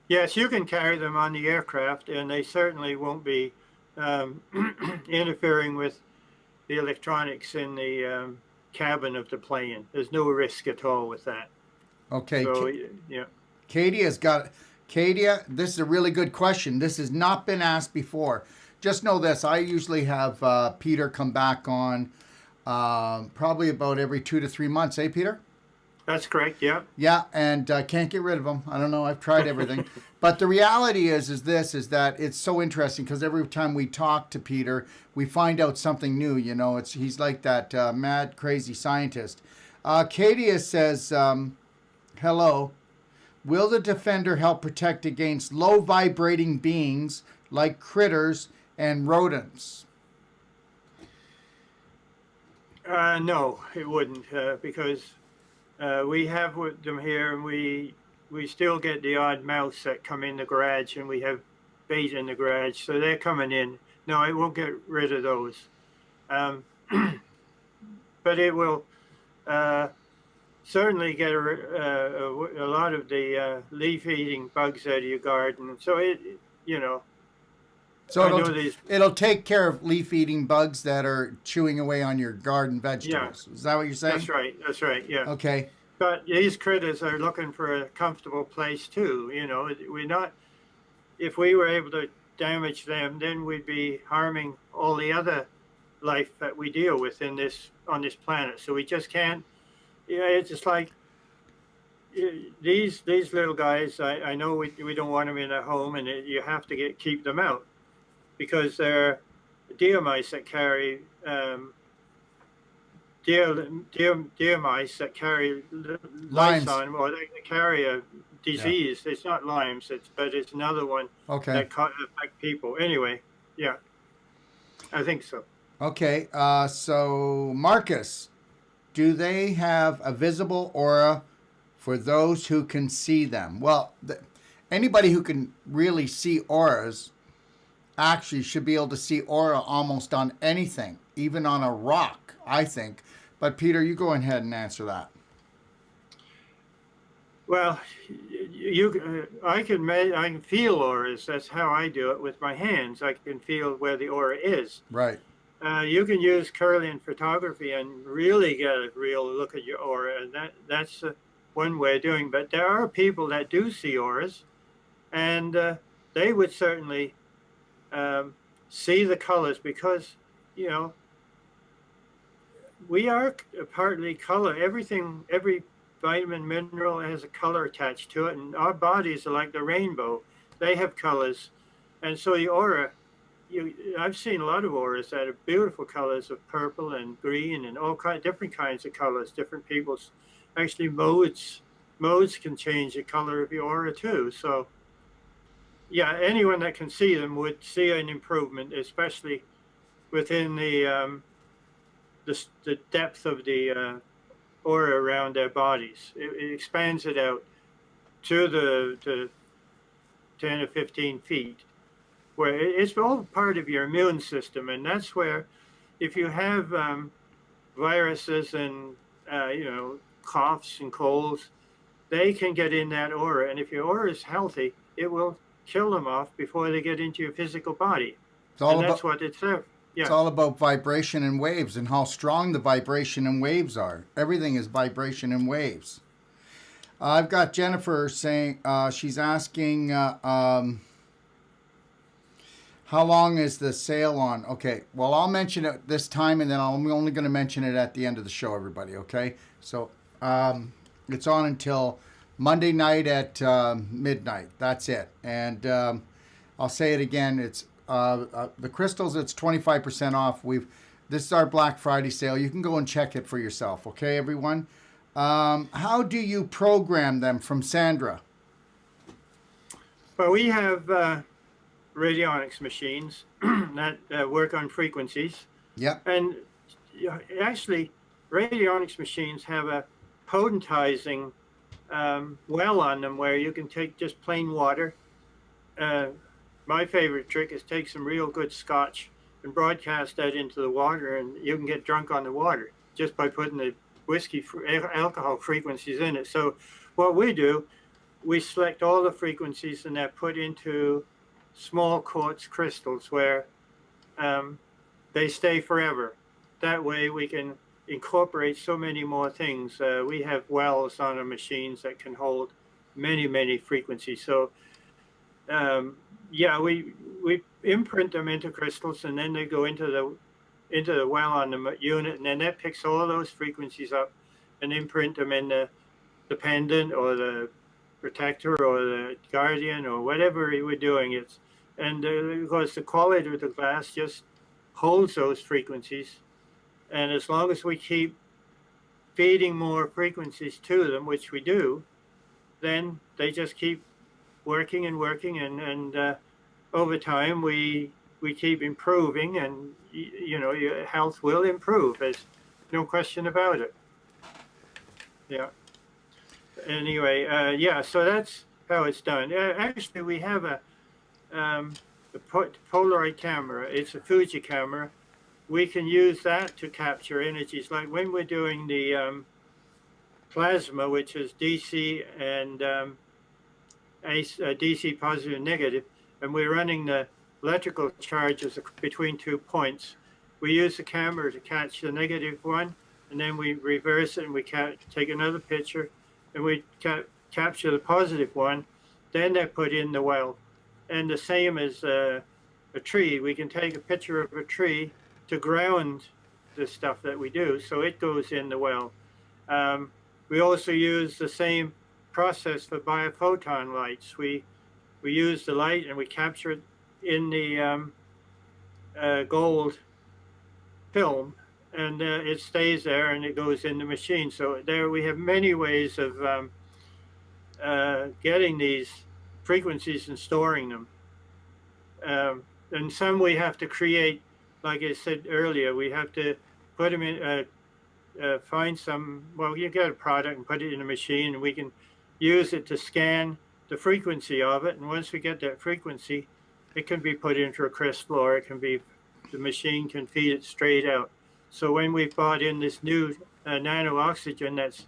[SPEAKER 2] Yes, you can carry them on the aircraft, and they certainly won't be interfering with the electronics in the cabin of the plane. There's no risk at all with that.
[SPEAKER 1] Okay.
[SPEAKER 2] So, yeah.
[SPEAKER 1] Katie has got. Katie, this is a really good question. This has not been asked before. Just know this. I usually have Peter come back on probably about every 2 to 3 months. Eh, Peter?
[SPEAKER 2] That's correct, yeah.
[SPEAKER 1] Yeah, and can't get rid of him. I don't know. I've tried everything. But the reality is that it's so interesting because every time we talk to Peter, we find out something new. You know, he's like that mad, crazy scientist. Katie says, hello. Will the Defender help protect against low vibrating beings like critters and rodents?
[SPEAKER 2] No, it wouldn't, because we have them here, and we still get the odd mouse that come in the garage, and we have bait in the garage, so they're coming in. No, it won't get rid of those, but it will certainly get a lot of the leaf-eating bugs out of your garden. So
[SPEAKER 1] So it'll take care of leaf-eating bugs that are chewing away on your garden vegetables. Yeah. Is that what you're saying?
[SPEAKER 2] That's right, yeah.
[SPEAKER 1] Okay.
[SPEAKER 2] But these critters are looking for a comfortable place too. You know, if we were able to damage them, then we'd be harming all the other life that we deal with on this planet. So we just can't. Yeah, it's just like these little guys. I know we don't want them in our home, and you have to keep them out, because they're deer mice that carry deer mice that carry lice on, or they carry a disease. Yeah. It's not Lyme's, but it's another one that affect people. Anyway, yeah, I think so.
[SPEAKER 1] Okay, so Marcus, do they have a visible aura for those who can see them? Well, anybody who can really see auras actually should be able to see aura almost on anything, even on a rock, I think. But Peter, you go ahead and answer that.
[SPEAKER 2] Well, I can feel auras. That's how I do it with my hands. I can feel where the aura is.
[SPEAKER 1] Right.
[SPEAKER 2] You can use Kirlian photography and really get a real look at your aura, and that's one way of doing. But there are people that do see auras, and they would certainly see the colors, because we are partly color. Every vitamin, mineral has a color attached to it, and our bodies are like the rainbow. They have colors, and so the aura. I've seen a lot of auras that are beautiful colors of purple and green and all different kinds of colors. Different people's actually modes can change the color of your aura too. So yeah, anyone that can see them would see an improvement, especially within the depth of the aura around their bodies. It expands it out to the 10 or 15 feet, where it's all part of your immune system. And that's where, if you have viruses and coughs and colds, they can get in that aura. And if your aura is healthy, it will kill them off before they get into your physical body. That's what it's there. Yeah.
[SPEAKER 1] It's all about vibration and waves, and how strong the vibration and waves are. Everything is vibration and waves. I've got Jennifer saying, she's asking, how long is the sale on? Okay, well, I'll mention it this time, and then I'm only going to mention it at the end of the show, everybody, okay? So it's on until Monday night at midnight. That's it. And I'll say it again. It's the crystals. It's 25% off. This is our Black Friday sale. You can go and check it for yourself. Okay, everyone. How do you program them from Sandra?
[SPEAKER 2] Well, we have radionics machines that work on frequencies.
[SPEAKER 1] Yep.
[SPEAKER 2] And actually, radionics machines have a potentizing well on them where you can take just plain water. My favorite trick is take some real good scotch and broadcast that into the water, and you can get drunk on the water just by putting the whiskey alcohol frequencies in it. So what we do, we select all the frequencies and they're put into small quartz crystals where they stay forever. That way we can incorporate so many more things. We have wells on our machines that can hold many, many frequencies. So we imprint them into crystals, and then they go into the well on the unit, and then that picks all those frequencies up and imprint them in the pendant or the protector or the guardian or whatever we're doing. Because the quality of the glass just holds those frequencies, and as long as we keep feeding more frequencies to them, which we do, then they just keep working and working, and over time we keep improving, and your health will improve. There's no question about it. Yeah. Anyway, so that's how it's done. Actually, we have a Polaroid camera. It's a Fuji camera. We can use that to capture energies. Like when we're doing the plasma, which is DC and DC positive and negative, and we're running the electrical charges between 2 points. We use the camera to catch the negative one, and then we reverse it and we take another picture, and we capture the positive one. Then they're put in the well. And the same as a tree, we can take a picture of a tree to ground the stuff that we do, so it goes in the well. We also use the same process for biophoton lights. We use the light and we capture it in the gold film, and it stays there and it goes in the machine. So there we have many ways of getting these frequencies and storing them. And some we have to create, like I said earlier, we have to put them in, find some, well, you get a product and put it in a machine, and we can use it to scan the frequency of it. And once we get that frequency, it can be put into a crystal, or it can be, the machine can feed it straight out. So when we brought in this new nano oxygen that's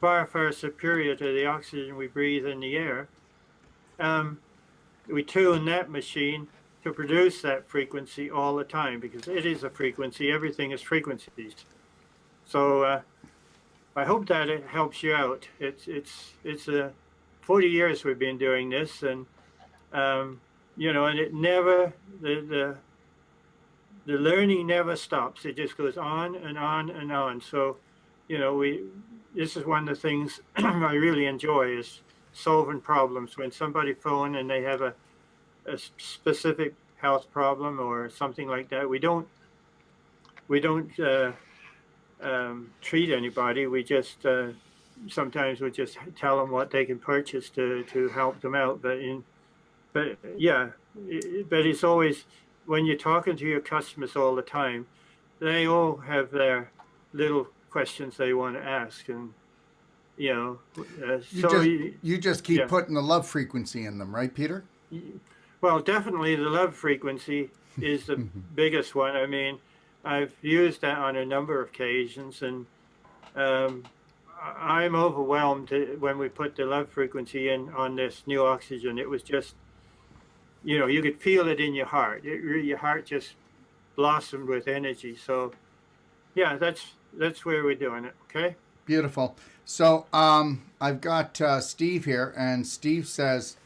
[SPEAKER 2] far, far superior to the oxygen we breathe in the air, we tune that machine to produce that frequency all the time, because it is a frequency. Everything is frequencies. So I hope that it helps you out. It's 40 years we've been doing this, and and it never, the learning never stops. It just goes on and on and on. So this is one of the things I really enjoy, is solving problems. When somebody phones and they have a specific health problem or something like that, we don't treat anybody. We just sometimes we just tell them what they can purchase to help them out. But it's always, when you're talking to your customers all the time, they all have their little questions they want to ask, and you
[SPEAKER 1] just keep putting the love frequency in them, right, Peter?
[SPEAKER 2] Well, definitely the love frequency is the biggest one. I mean, I've used that on a number of occasions, and I'm overwhelmed when we put the love frequency in on this new oxygen. It was just, you could feel it in your heart. Your heart just blossomed with energy. So, yeah, that's where we're doing it. Okay.
[SPEAKER 1] Beautiful. So, I've got Steve here, and Steve says,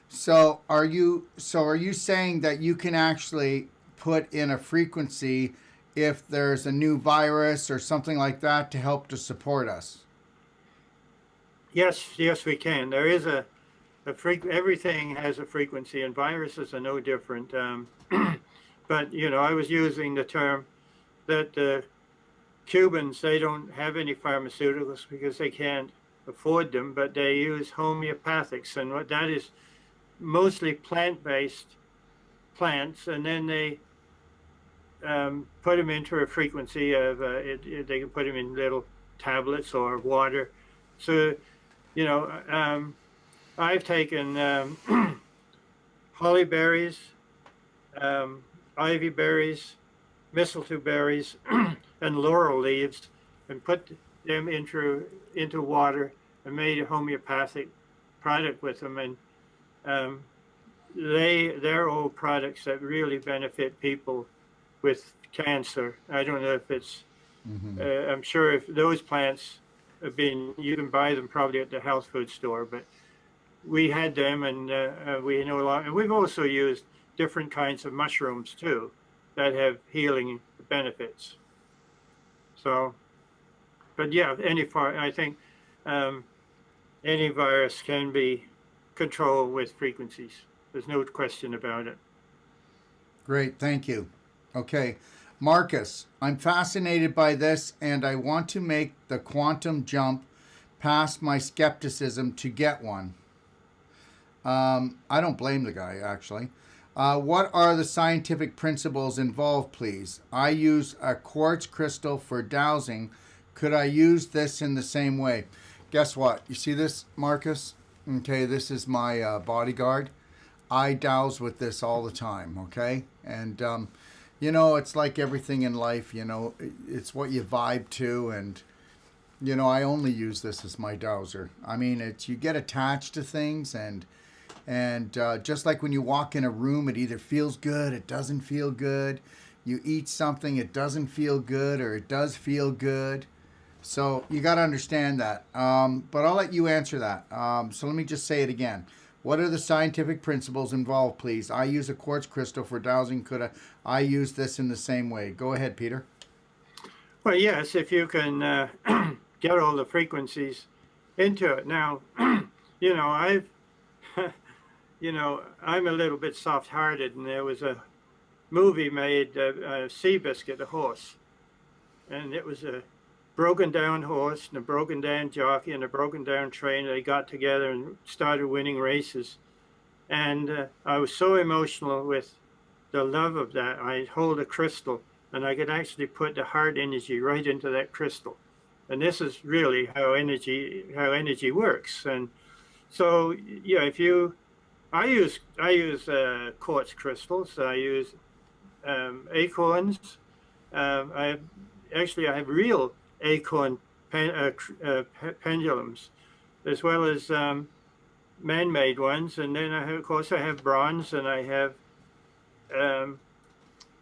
[SPEAKER 1] So are you saying that you can actually put in a frequency if there's a new virus or something like that to help to support us?
[SPEAKER 2] Yes, we can. There is a everything has a frequency, and viruses are no different. But I was using the term that the Cubans, they don't have any pharmaceuticals because they can't afford them, but they use homeopathics, and what that is, mostly plant-based plants, and then they put them into a frequency of they can put them in little tablets or water. So I've taken holly berries, ivy berries, mistletoe berries, and laurel leaves, and put them into water and made a homeopathic product with them, and they're all products that really benefit people with cancer. I don't know if it's I'm sure if those plants have been, you can buy them probably at the health food store, but we had them, and we know a lot. And we've also used different kinds of mushrooms too that have healing benefits. So, but yeah, I think any virus can be controlled with frequencies. There's no question about it.
[SPEAKER 1] Great, thank you. Okay, Marcus, I'm fascinated by this, and I want to make the quantum jump past my skepticism to get one. I don't blame the guy, actually. What are the scientific principles involved, please? I use a quartz crystal for dowsing. Could I use this in the same way? Guess what? You see this, Marcus? Okay, this is my Bodyguard. I douse with this all the time, okay? And, it's like everything in life, it's what you vibe to, and, I only use this as my dowser. I mean, you get attached to things, and just like when you walk in a room, it either feels good, it doesn't feel good. You eat something, it doesn't feel good, or it does feel good. So you got to understand that. But I'll let you answer that. So let me just say it again. What are the scientific principles involved, please? I use a quartz crystal for dowsing. Could I use this in the same way? Go ahead, Peter.
[SPEAKER 2] Well, yes, if you can get all the frequencies into it. Now, I've, I'm a little bit soft-hearted, and there was a movie made, Seabiscuit, the horse, and it was a broken down horse and a broken down jockey and a broken down trainer. They got together and started winning races. And I was so emotional with the love of that. I'd hold a crystal, and I could actually put the heart energy right into that crystal. And this is really how energy works. And so, yeah, I use quartz crystals. I use acorns. I have real acorn pendulums, as well as man-made ones, and then I have bronze, and I have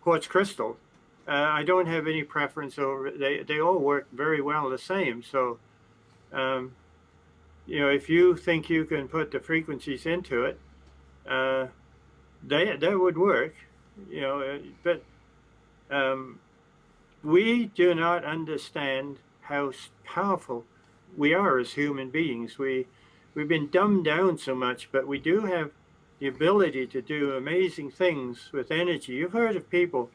[SPEAKER 2] quartz crystal. I don't have any preference over. They all work very well the same. So, if you think you can put the frequencies into it, that would work. But we do not understand how powerful we are as human beings. We've been dumbed down so much, but we do have the ability to do amazing things with energy. You've heard of people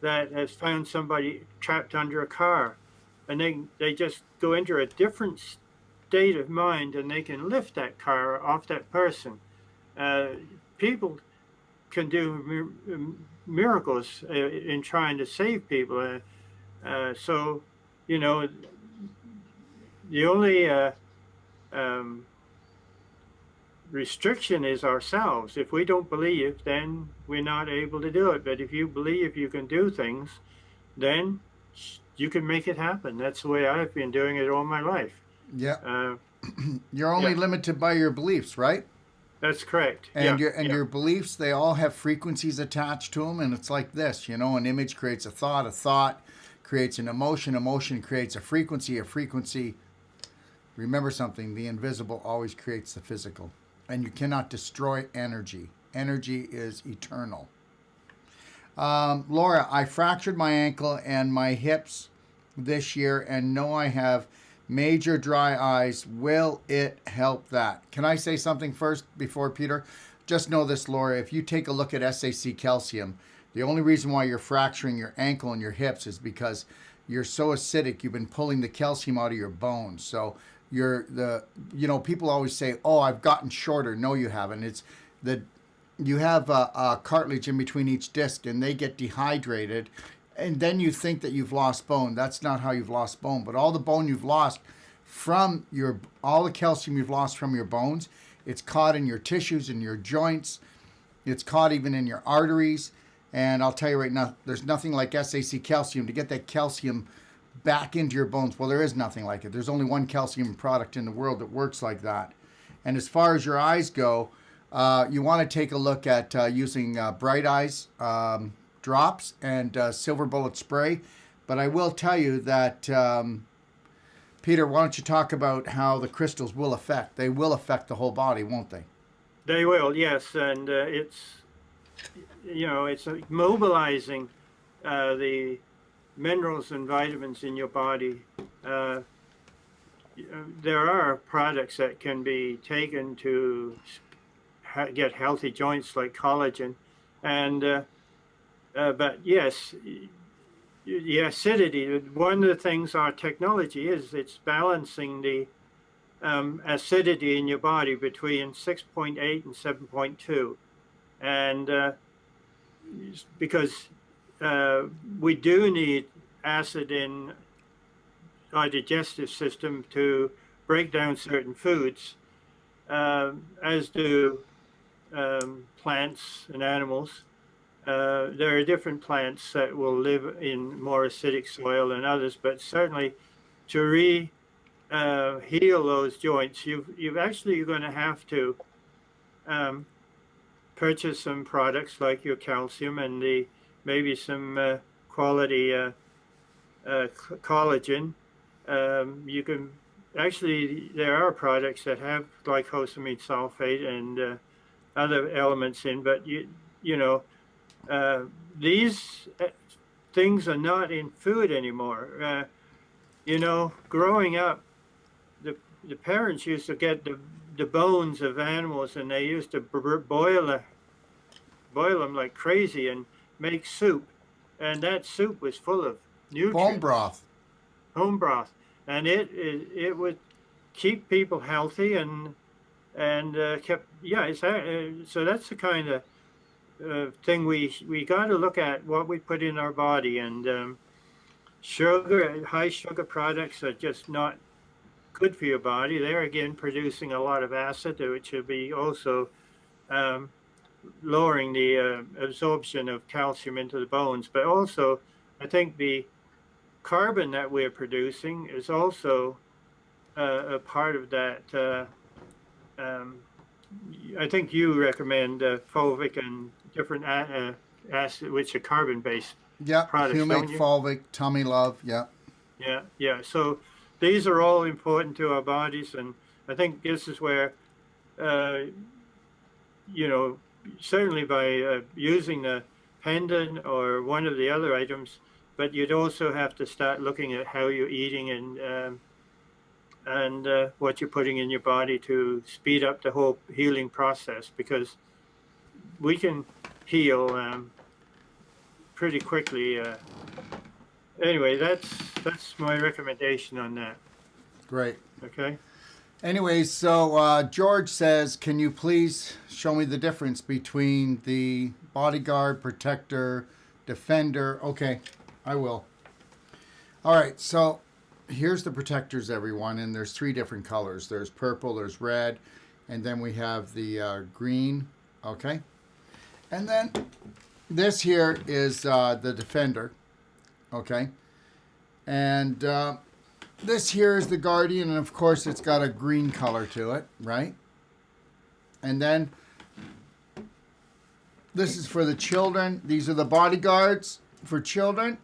[SPEAKER 2] that has found somebody trapped under a car, and they just go into a different state of mind, and they can lift that car off that person. People can do miracles in trying to save people. So, the only restriction is ourselves. If we don't believe, then we're not able to do it. But if you believe you can do things, then you can make it happen. That's the way I've been doing it all my life.
[SPEAKER 1] Yeah. You're only limited by your beliefs, right?
[SPEAKER 2] That's correct.
[SPEAKER 1] And your beliefs, they all have frequencies attached to them, and it's like this, an image creates a thought creates an emotion creates a frequency. Remember something, the invisible always creates the physical, and you cannot destroy energy. Energy is eternal. Laura, I fractured my ankle and my hips this year, and know I have Major dry eyes. Will it help that? Can I say something first before Peter? Just know this, Laura. If you take a look at SAC calcium, the only reason why you're fracturing your ankle and your hips is because you're so acidic. You've been pulling the calcium out of your bones. So people always say, "Oh, I've gotten shorter." No, you haven't. It's the you have a cartilage in between each disc, and they get dehydrated, and then you think that you've lost bone. That's not how you've lost bone. But all the bone you've lost all the calcium you've lost from your bones, it's caught in your tissues, in your joints. It's caught even in your arteries. And I'll tell you right now, there's nothing like SAC calcium to get that calcium back into your bones. Well, there is nothing like it. There's only one calcium product in the world that works like that. And as far as your eyes go, you want to take a look at using Bright Eyes drops and Silver Bullet spray. But I will tell you that, Peter, why don't you talk about how the crystals will affect? They will affect the whole body, won't they?
[SPEAKER 2] They will, yes, and it's mobilizing the minerals and vitamins in your body. There are products that can be taken to get healthy joints, like collagen, and but yes, the acidity. One of the things our technology is, it's balancing the acidity in your body between 6.8 and 7.2, and because we do need acid in our digestive system to break down certain foods, as do plants and animals. There are different plants that will live in more acidic soil than others, but certainly to heal those joints, you're going to have to purchase some products like your calcium and maybe some quality collagen. You can there are products that have glycosamine sulfate and other elements in, but these things are not in food anymore. Growing up, the parents used to get the bones of animals, and they used to boil them like crazy and make soup, and that soup was full of nutrients. Bone broth, and it would keep people healthy and kept so that's the kind of thing we got to look at, what we put in our body, and high sugar products are just not good for your body. They're again producing a lot of acid, which will be also lowering the absorption of calcium into the bones. But also, I think the carbon that we're producing is also a part of that. I think you recommend fulvic and different acid, which are carbon-based products.
[SPEAKER 1] Humic, fulvic, tummy love,
[SPEAKER 2] yeah. So these are all important to our bodies, and I think this is where, certainly by using the pendant or one of the other items, but you'd also have to start looking at how you're eating and what you're putting in your body to speed up the whole healing process, because we can heal pretty quickly. Anyway, that's my recommendation on that.
[SPEAKER 1] Great.
[SPEAKER 2] Okay.
[SPEAKER 1] Anyways, so George says, can you please show me the difference between the Bodyguard, Protector, Defender? Okay, I will. All right, so here's the protectors, everyone, and there's 3 different colors. There's purple, there's red, and then we have the green, okay? And then this here is the Defender, okay? And this here is the Guardian, and of course it's got a green color to it, right? And then this is for the children. These are the Bodyguards for children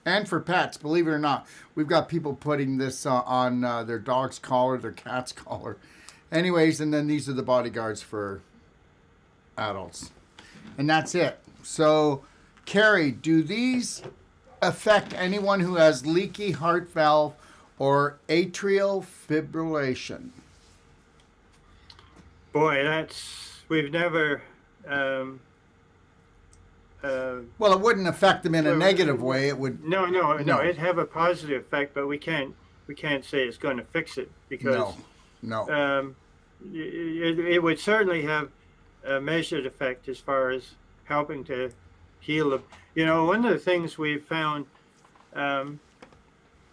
[SPEAKER 1] and for pets, believe it or not. We've got people putting this on their dog's collar, their cat's collar. Anyways, and then these are the Bodyguards for adults. And that's it. So, Carrie, do these affect anyone who has leaky heart valve or atrial fibrillation?
[SPEAKER 2] Boy, we've never.
[SPEAKER 1] Well, it wouldn't affect them in a negative way. It would.
[SPEAKER 2] No.
[SPEAKER 1] No.
[SPEAKER 2] It'd have a positive effect, but we can't say it's going to fix it because
[SPEAKER 1] No.
[SPEAKER 2] it would certainly have a measured effect as far as helping to heal the. One of the things we've found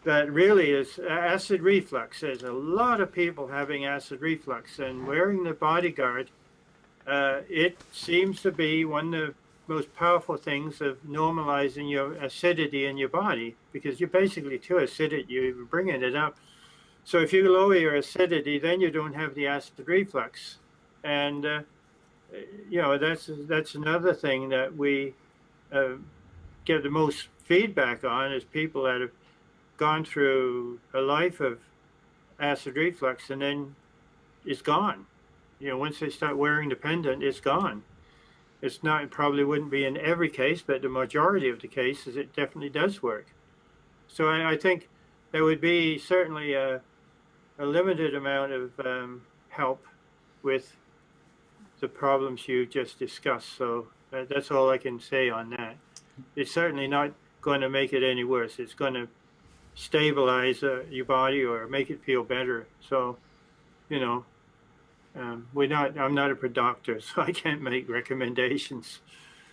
[SPEAKER 2] that really is acid reflux. There's a lot of people having acid reflux, and wearing the Bodyguard, it seems to be one of the most powerful things of normalizing your acidity in your body, because you're basically too acidic, you're bringing it up. So if you lower your acidity, then you don't have the acid reflux. And, that's another thing that we get the most feedback on is people that have gone through a life of acid reflux and then it's gone. Once they start wearing the pendant, it's gone. It's not, it probably wouldn't be in every case, but the majority of the cases, it definitely does work. So I think there would be certainly a limited amount of help with the problems you just discussed. So that's all I can say on that. It's certainly not going to make it any worse. It's going to stabilize your body or make it feel better. So, I'm not a doctor, so I can't make recommendations.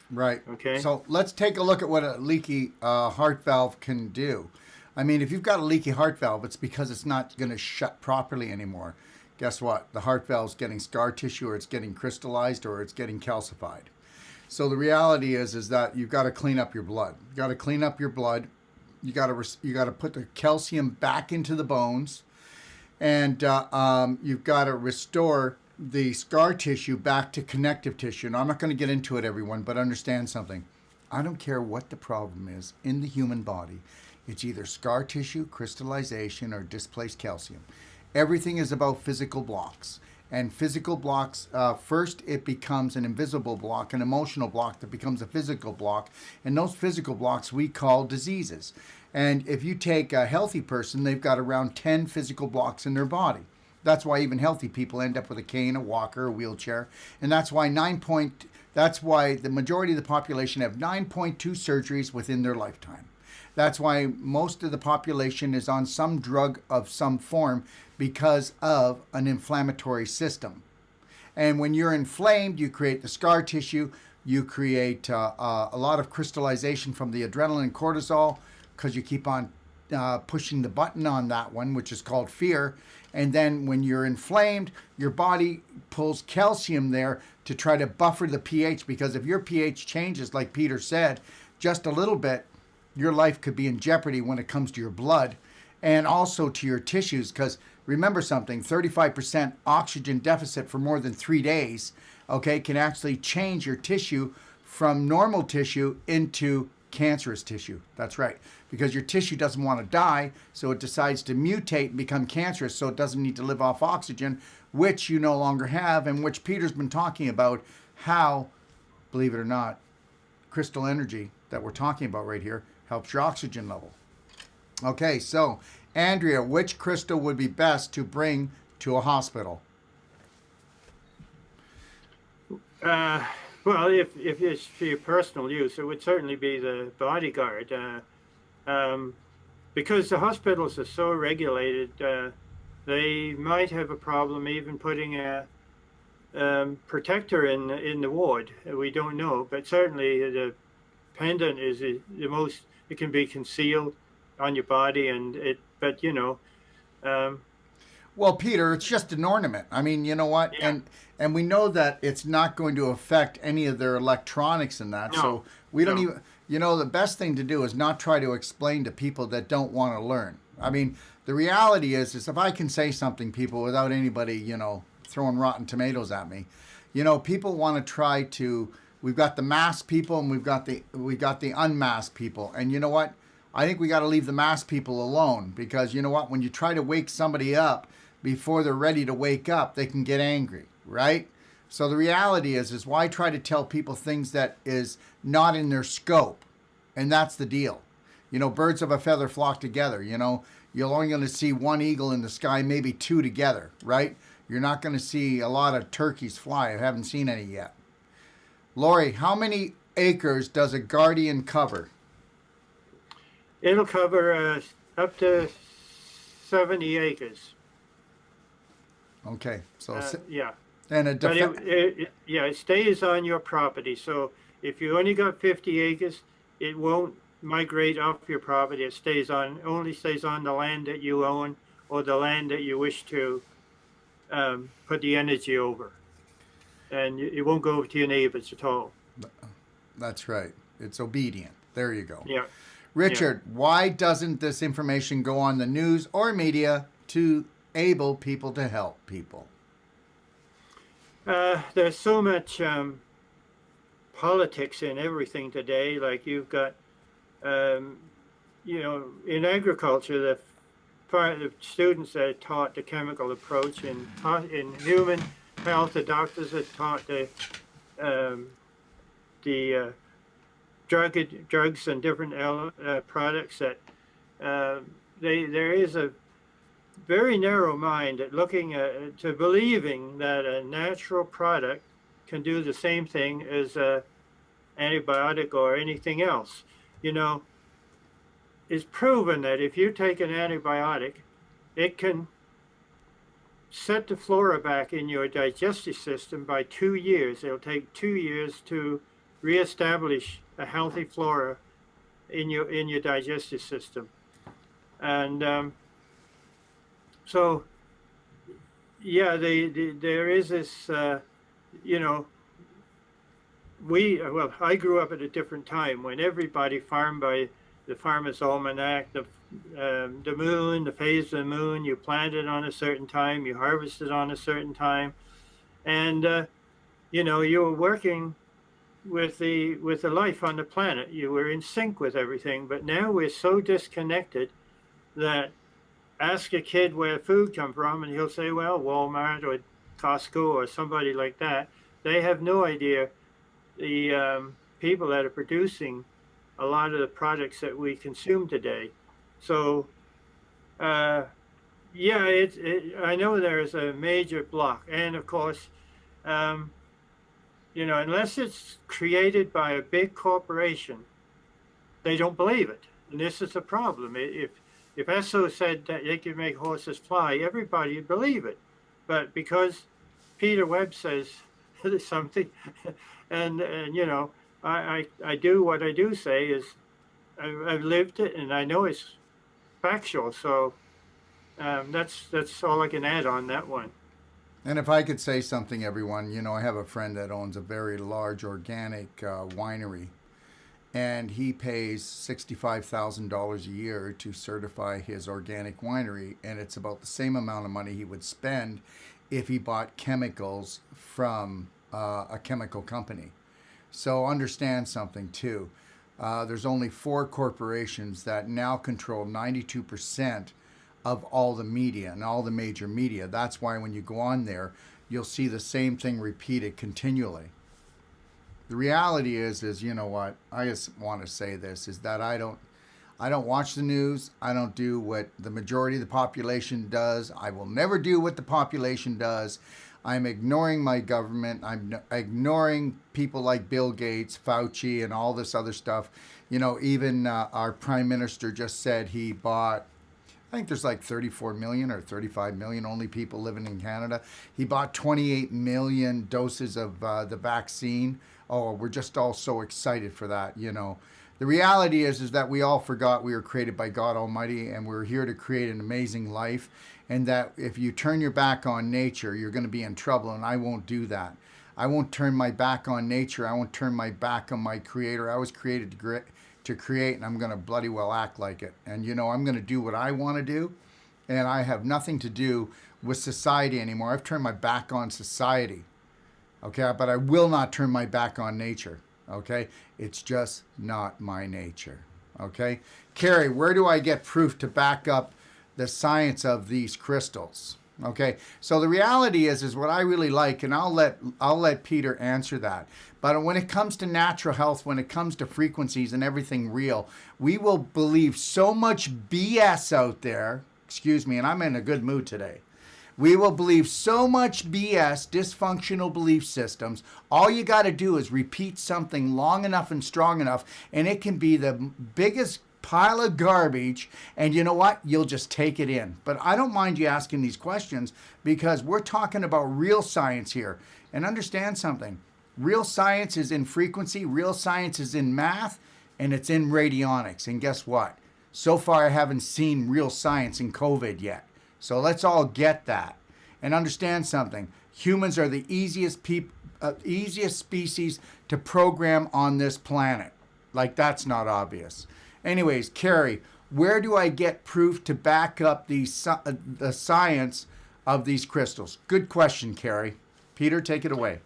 [SPEAKER 1] Right.
[SPEAKER 2] Okay.
[SPEAKER 1] So let's take a look at what a leaky heart valve can do. I mean, if you've got a leaky heart valve, it's because it's not going to shut properly anymore. Guess what? The heart valve's getting scar tissue, or it's getting crystallized, or it's getting calcified. So the reality is that you've got to clean up your blood. You got to clean up your blood. You got to put the calcium back into the bones. And you've got to restore the scar tissue back to connective tissue. Now, I'm not going to get into it, everyone, but understand something. I don't care what the problem is in the human body. It's either scar tissue, crystallization, or displaced calcium. Everything is about physical blocks. And physical blocks, first it becomes an invisible block, an emotional block that becomes a physical block. And those physical blocks we call diseases. And if you take a healthy person, they've got around 10 physical blocks in their body. That's why even healthy people end up with a cane, a walker, a wheelchair. And that's why the majority of the population have 9.2 surgeries within their lifetime. That's why most of the population is on some drug of some form because of an inflammatory system. And when you're inflamed, you create the scar tissue, you create a lot of crystallization from the adrenaline and cortisol because you keep on pushing the button on that one, which is called fear. And then when you're inflamed, your body pulls calcium there to try to buffer the pH, because if your pH changes, like Peter said, just a little bit, your life could be in jeopardy when it comes to your blood and also to your tissues. Because remember something, 35% oxygen deficit for more than 3 days, okay, can actually change your tissue from normal tissue into cancerous tissue. That's right. Because your tissue doesn't want to die, so it decides to mutate and become cancerous, so it doesn't need to live off oxygen, which you no longer have, and which Peter's been talking about how, believe it or not, crystal energy that we're talking about right here helps your oxygen level. Okay, so Andrea, which crystal would be best to bring to a hospital?
[SPEAKER 2] Well, if it's for your personal use, it would certainly be the Bodyguard. Because the hospitals are so regulated, they might have a problem even putting a protector in the ward. We don't know, but certainly the pendant is the most. It can be concealed on your body,
[SPEAKER 1] Well, Peter, it's just an ornament. I mean, you know what?
[SPEAKER 2] Yeah.
[SPEAKER 1] And we know that it's not going to affect any of their electronics and that.
[SPEAKER 2] No.
[SPEAKER 1] So we don't even, the best thing to do is not try to explain to people that don't want to learn. I mean, the reality is if I can say something, people, without anybody, throwing rotten tomatoes at me, people want to try to, we've got the masked people and we've got the unmasked people. And you know what? I think we got to leave the masked people alone, because you know what? When you try to wake somebody up before they're ready to wake up, they can get angry, right? So the reality is why try to tell people things that is not in their scope? And that's the deal. Birds of a feather flock together. you're only going to see one eagle in the sky, maybe two together, right? You're not going to see a lot of turkeys fly. I haven't seen any yet. Lori, how many acres does a Guardian cover?
[SPEAKER 2] It'll cover up to 70 acres.
[SPEAKER 1] Okay, so
[SPEAKER 2] Yeah.
[SPEAKER 1] and a
[SPEAKER 2] But it stays on your property. So if you only got 50 acres, it won't migrate off your property. It only stays on the land that you own or the land that you wish to put the energy over. And it won't go over to your neighbors at all.
[SPEAKER 1] That's right. It's obedient. There you go.
[SPEAKER 2] Yeah.
[SPEAKER 1] Richard, why doesn't this information go on the news or media to able people to help people?
[SPEAKER 2] There's so much politics in everything today. Like you've got, in agriculture, the students that are taught the chemical approach, in human health, the doctors are taught the drugs and different products that there is a very narrow mind at looking to believing that a natural product can do the same thing as a antibiotic or anything else. It's proven that if you take an antibiotic, it can set the flora back in your digestive system by 2 years. It'll take 2 years to reestablish a healthy flora in your digestive system. And so, yeah, there is this, I grew up at a different time when everybody farmed by the Farmer's Almanac, the moon, the phase of the moon. You planted on a certain time, you harvested on a certain time, and you were working with the life on the planet. You were in sync with everything. But now we're so disconnected that ask a kid where food comes from, and he'll say, well, Walmart or Costco or somebody like that. They have no idea the people that are producing a lot of the products that we consume today. So, I know there is a major block. And of course, unless it's created by a big corporation, they don't believe it. And this is a problem. If Esso said that they could make horses fly, everybody would believe it. But because Peter Webb says something, and I do what I do say is I've lived it and I know it's factual. So that's all I can add on that one.
[SPEAKER 1] And if I could say something, everyone, I have a friend that owns a very large organic winery, and he pays $65,000 a year to certify his organic winery, and it's about the same amount of money he would spend if he bought chemicals from a chemical company. So understand something too. There's only 4 corporations that now control 92% of all the media and all the major media. That's why when you go on there, you'll see the same thing repeated continually. The reality is you know what? I just want to say this, is that I don't watch the news. I don't do what the majority of the population does. I will never do what the population does. I'm ignoring my government. I'm ignoring people like Bill Gates, Fauci, and all this other stuff. Even our prime minister just said he bought, I think there's like 34 million or 35 million only people living in Canada. He bought 28 million doses of the vaccine. Oh, we're just all so excited for that, The reality is that we all forgot we were created by God Almighty, and we're here to create an amazing life, and that if you turn your back on nature, you're going to be in trouble, and I won't do that. I won't turn my back on nature. I won't turn my back on my Creator. I was created to create, and I'm going to bloody well act like it. And, I'm going to do what I want to do, and I have nothing to do with society anymore. I've turned my back on society, okay? But I will not turn my back on nature, okay? It's just not my nature, okay? Carrie, where do I get proof to back up the science of these crystals? Okay, so the reality is what I really like, and I'll let Peter answer that. But when it comes to natural health, when it comes to frequencies and everything real, we will believe so much BS out there. Excuse me, and I'm in a good mood today. We will believe so much BS, dysfunctional belief systems. All you got to do is repeat something long enough and strong enough, and it can be the biggest pile of garbage, and you know what? You'll just take it in. But I don't mind you asking these questions because we're talking about real science here. And understand something. Real science is in frequency, real science is in math, and it's in radionics. And guess what? So far I haven't seen real science in COVID yet. So let's all get that and understand something. Humans are the easiest species to program on this planet. Like that's not obvious. Anyways, Carrie, where do I get proof to back up the science of these crystals? Good question, Carrie. Peter, take it away.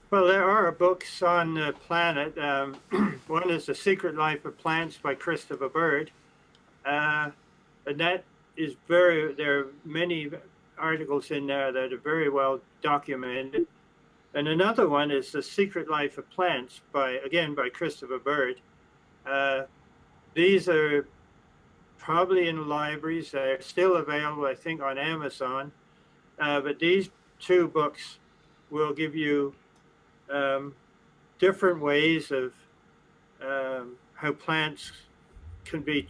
[SPEAKER 2] Well, there are books on the planet. One is The Secret Life of Plants by Christopher Bird. And that is there are many articles in there that are very well documented. And another one is The Secret Life of Plants by Christopher Bird. These are probably in libraries. They're still available, I think, on Amazon. But these two books will give you different ways of how plants can be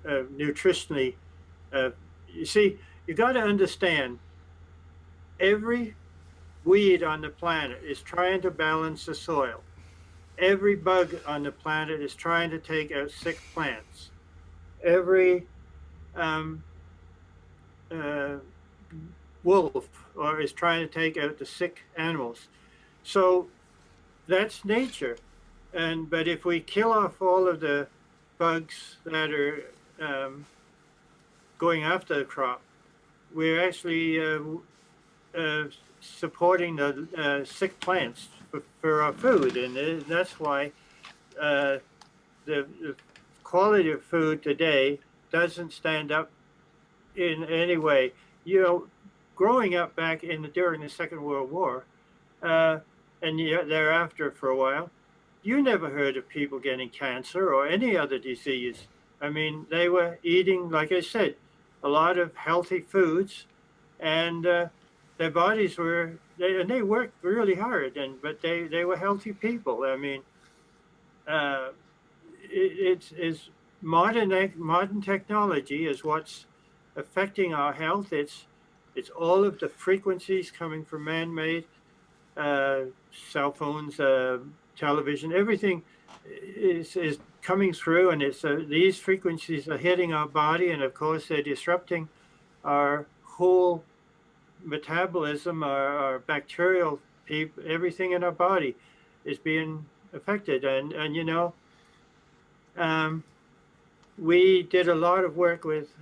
[SPEAKER 2] nutritionally. You see, you got to understand, every weed on the planet is trying to balance the soil. Every bug on the planet is trying to take out sick plants. Every wolf is trying to take out the sick animals. So that's nature. But if we kill off all of the bugs that are going after the crop, we're actually supporting the sick plants for our food, and that's why the quality of food today doesn't stand up in any way. You know, growing up back during the Second World War, and thereafter for a while, you never heard of people getting cancer or any other disease. I mean, they were eating, like I said, a lot of healthy foods, and their bodies they worked really hard, but they were healthy people. I mean, it's modern technology is what's affecting our health. It's all of the frequencies coming from man-made cell phones, television, everything is coming through, and it's these frequencies are hitting our body, and of course they're disrupting our whole metabolism, our bacterial, everything in our body is being affected. And you know, we did a lot of work with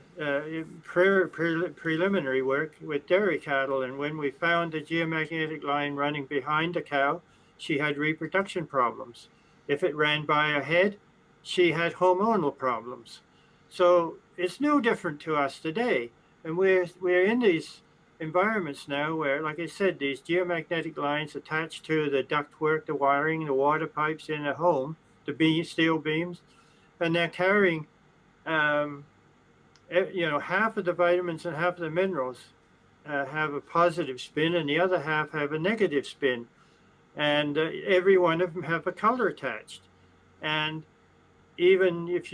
[SPEAKER 2] preliminary work with dairy cattle, and when we found the geomagnetic line running behind the cow, she had reproduction problems. If it ran by her head, she had hormonal problems. So it's no different to us today, and we're in these environments now where, like I said, these geomagnetic lines attached to the ductwork, the wiring, the water pipes in a home, the steel beams, and they're carrying, half of the vitamins and half of the minerals have a positive spin, and the other half have a negative spin, and every one of them have a color attached. And even if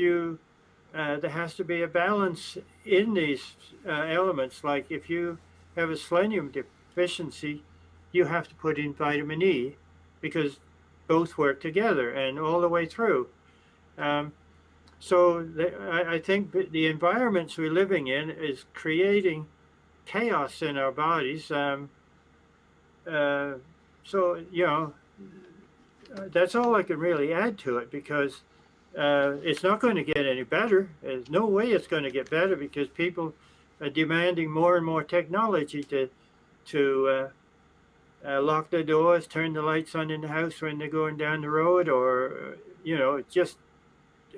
[SPEAKER 2] there has to be a balance in these elements. Like if you have a selenium deficiency, you have to put in vitamin E, because both work together and all the way through. So I think the environments we're living in is creating chaos in our bodies. So, that's all I can really add to it, because it's not going to get any better. There's no way it's going to get better, because people are demanding more and more technology to lock their doors, turn the lights on in the house when they're going down the road, or, just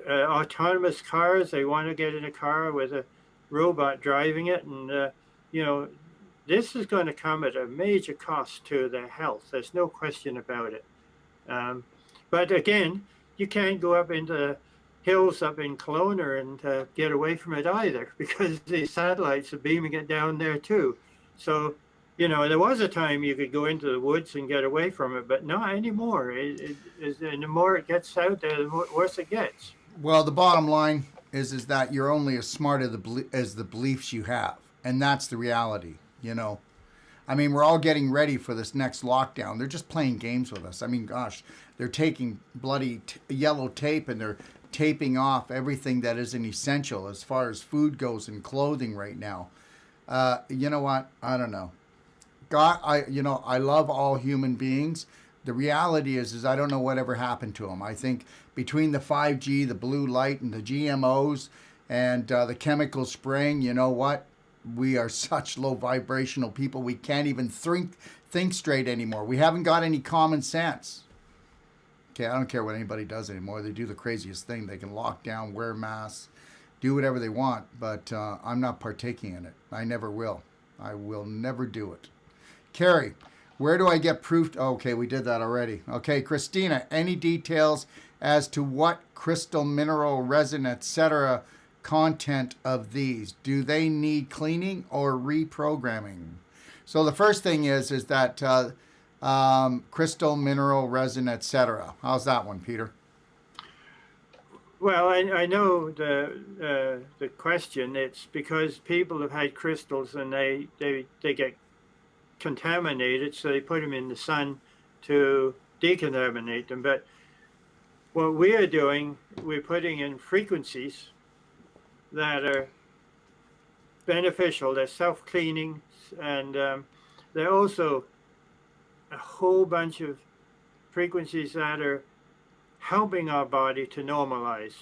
[SPEAKER 2] autonomous cars. They want to get in a car with a robot driving it, and, this is going to come at a major cost to their health. There's no question about it. But again, you can't go up into the hills up in Kelowna and get away from it either, because the satellites are beaming it down there too. So, there was a time you could go into the woods and get away from it, but not anymore. And the more it gets out there, the worse it gets.
[SPEAKER 1] Well, the bottom line is that you're only as smart as the beliefs you have, and that's the reality. I mean, we're all getting ready for this next lockdown. They're just playing games with us. I mean, gosh, they're taking bloody yellow tape and they're taping off everything that isn't essential as far as food goes and clothing right now. You know what? I don't know. God, I love all human beings. The reality is I don't know whatever happened to them. I think between the 5G, the blue light, and the GMOs, and the chemical spraying, you know what? We are such low vibrational people. We can't even think straight anymore. We haven't got any common sense. Okay, I don't care what anybody does anymore. They do the craziest thing. They can lock down, wear masks, do whatever they want, but I'm not partaking in it. I never will. I will never do it. Carrie, where do I get proof? Okay, we did that already. Okay, Christina, any details as to what crystal, mineral, resin, etc. content of these? Do they need cleaning or reprogramming? So the first thing is that crystal, mineral, resin, etc. How's that one, Peter?
[SPEAKER 2] Well, I know the question. It's because people have had crystals and they get contaminated, so they put them in the sun to decontaminate them. But what we are doing, we're putting in frequencies that are beneficial. They're self-cleaning, and they're also a whole bunch of frequencies that are helping our body to normalize,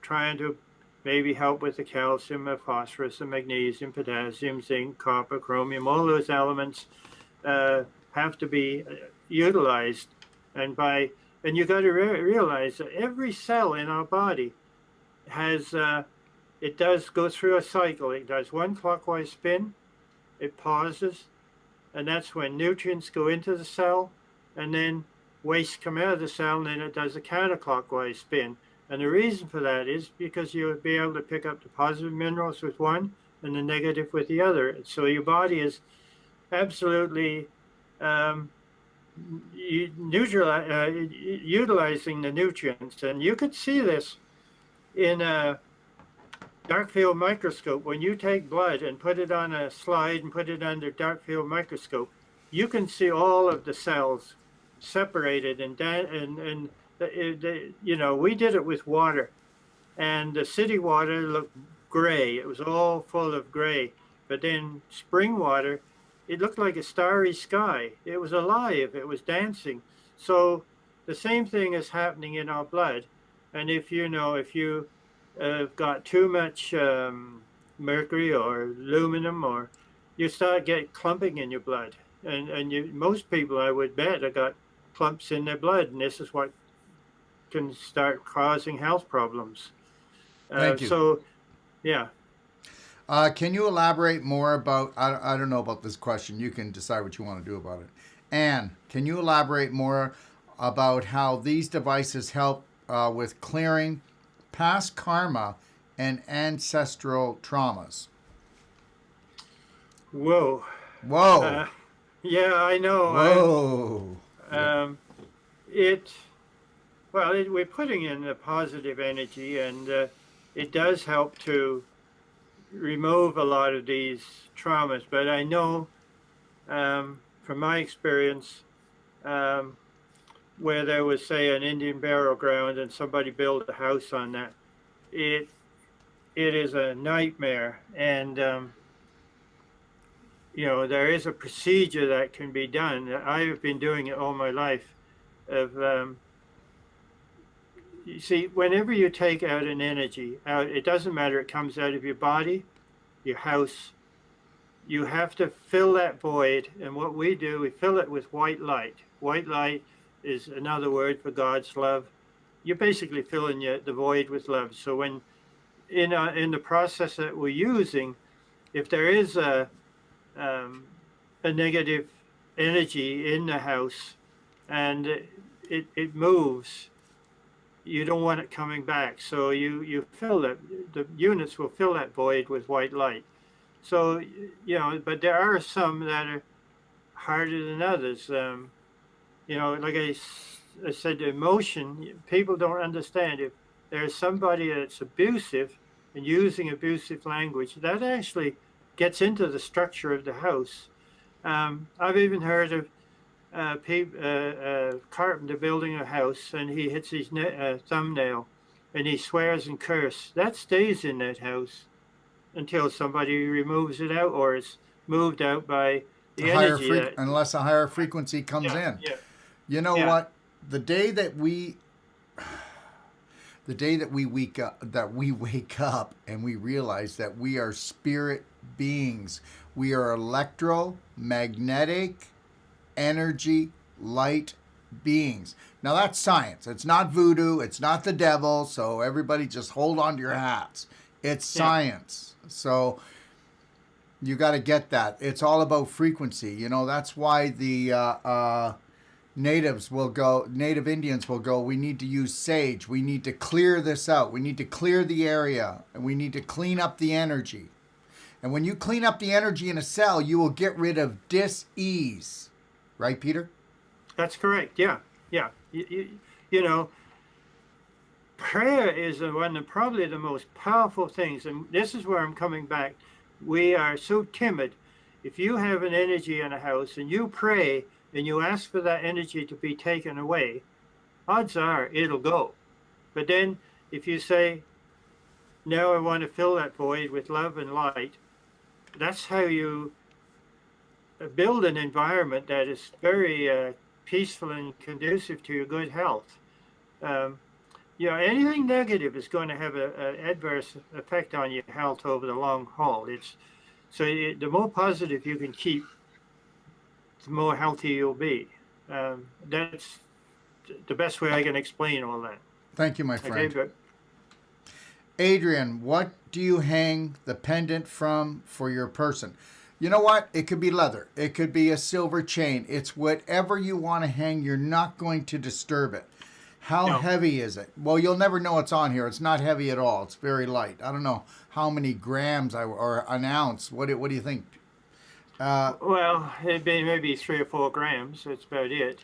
[SPEAKER 2] trying to maybe help with the calcium, the phosphorus, the magnesium, potassium, zinc, copper, chromium. All those elements have to be utilized. And you got to realize that every cell in our body has it does go through a cycle. It does one clockwise spin, it pauses, and that's when nutrients go into the cell, and then waste come out of the cell, and then it does a counterclockwise spin. And the reason for that is because you'll be able to pick up the positive minerals with one and the negative with the other. So your body is absolutely utilizing the nutrients. And you could see this in a dark field microscope. When you take blood and put it on a slide and put it under dark field microscope, you can see all of the cells separated and we did it with water, and the city water looked gray. It was all full of gray. But then spring water, it looked like a starry sky. It was alive. It was dancing. So the same thing is happening in our blood. And if you got too much mercury or aluminum, or you start getting clumping in your blood. And most people, I would bet, have got clumps in their blood, and this is what can start causing health problems.
[SPEAKER 1] Thank you.
[SPEAKER 2] So, yeah.
[SPEAKER 1] Can you elaborate more about, I don't know about this question. You can decide what you want to do about it. Anne, can you elaborate more about how these devices help with clearing past karma and ancestral traumas?
[SPEAKER 2] Whoa. Yeah, I know.
[SPEAKER 1] Whoa.
[SPEAKER 2] We're putting in a positive energy, and it does help to remove a lot of these traumas. But I know from my experience, where there was, say, an Indian burial ground and somebody built a house on that, it is a nightmare. And there is a procedure that can be done. I've been doing it all my life. You see, whenever you take out an energy out, it doesn't matter, it comes out of your body, your house, you have to fill that void. And what we do, we fill it with white light. White light is another word for God's love. You're basically filling the void with love. So when in the process that we're using, if there is a negative energy in the house and it moves, you don't want it coming back. So you fill that, the units will fill that void with white light. So, but there are some that are harder than others. Like I said, emotion, people don't understand. If there's somebody that's abusive and using abusive language, that actually gets into the structure of the house. I've even heard of carpenter building a house and he hits his thumbnail and he swears and curses. That stays in that house until somebody removes it out or it's moved out by the energy.
[SPEAKER 1] Unless a higher frequency comes in.
[SPEAKER 2] Yeah.
[SPEAKER 1] You know what? The day that we wake up and we realize that we are spirit beings. We are electromagnetic energy light beings. Now that's science. It's not voodoo. It's not the devil. So everybody just hold on to your hats. It's science. So you got to get that. It's all about frequency. That's why the Native Indians will go, we need to use sage. We need to clear this out. We need to clear the area. And we need to clean up the energy. And when you clean up the energy in a cell, you will get rid of dis-ease. Right, Peter?
[SPEAKER 2] That's correct. Yeah. Prayer is probably the most powerful things. And this is where I'm coming back. We are so timid. If you have an energy in a house and you pray and you ask for that energy to be taken away, odds are it'll go. But then if you say, now I want to fill that void with love and light, that's how you build an environment that is very peaceful and conducive to your good health. Anything negative is going to have an adverse effect on your health over the long haul. The more positive you can keep, the more healthy you'll be. That's the best way I can explain all that.
[SPEAKER 1] Thank you, my friend.
[SPEAKER 2] Okay,
[SPEAKER 1] Adrian, what do you hang the pendant from for your person? You know what? It could be leather. It could be a silver chain. It's whatever you want to hang. You're not going to disturb it. How heavy is it? Well, you'll never know it's on here. It's not heavy at all. It's very light. I don't know how many grams or an ounce. What do you think?
[SPEAKER 2] Well, it'd be maybe 3 or 4 grams. That's about it.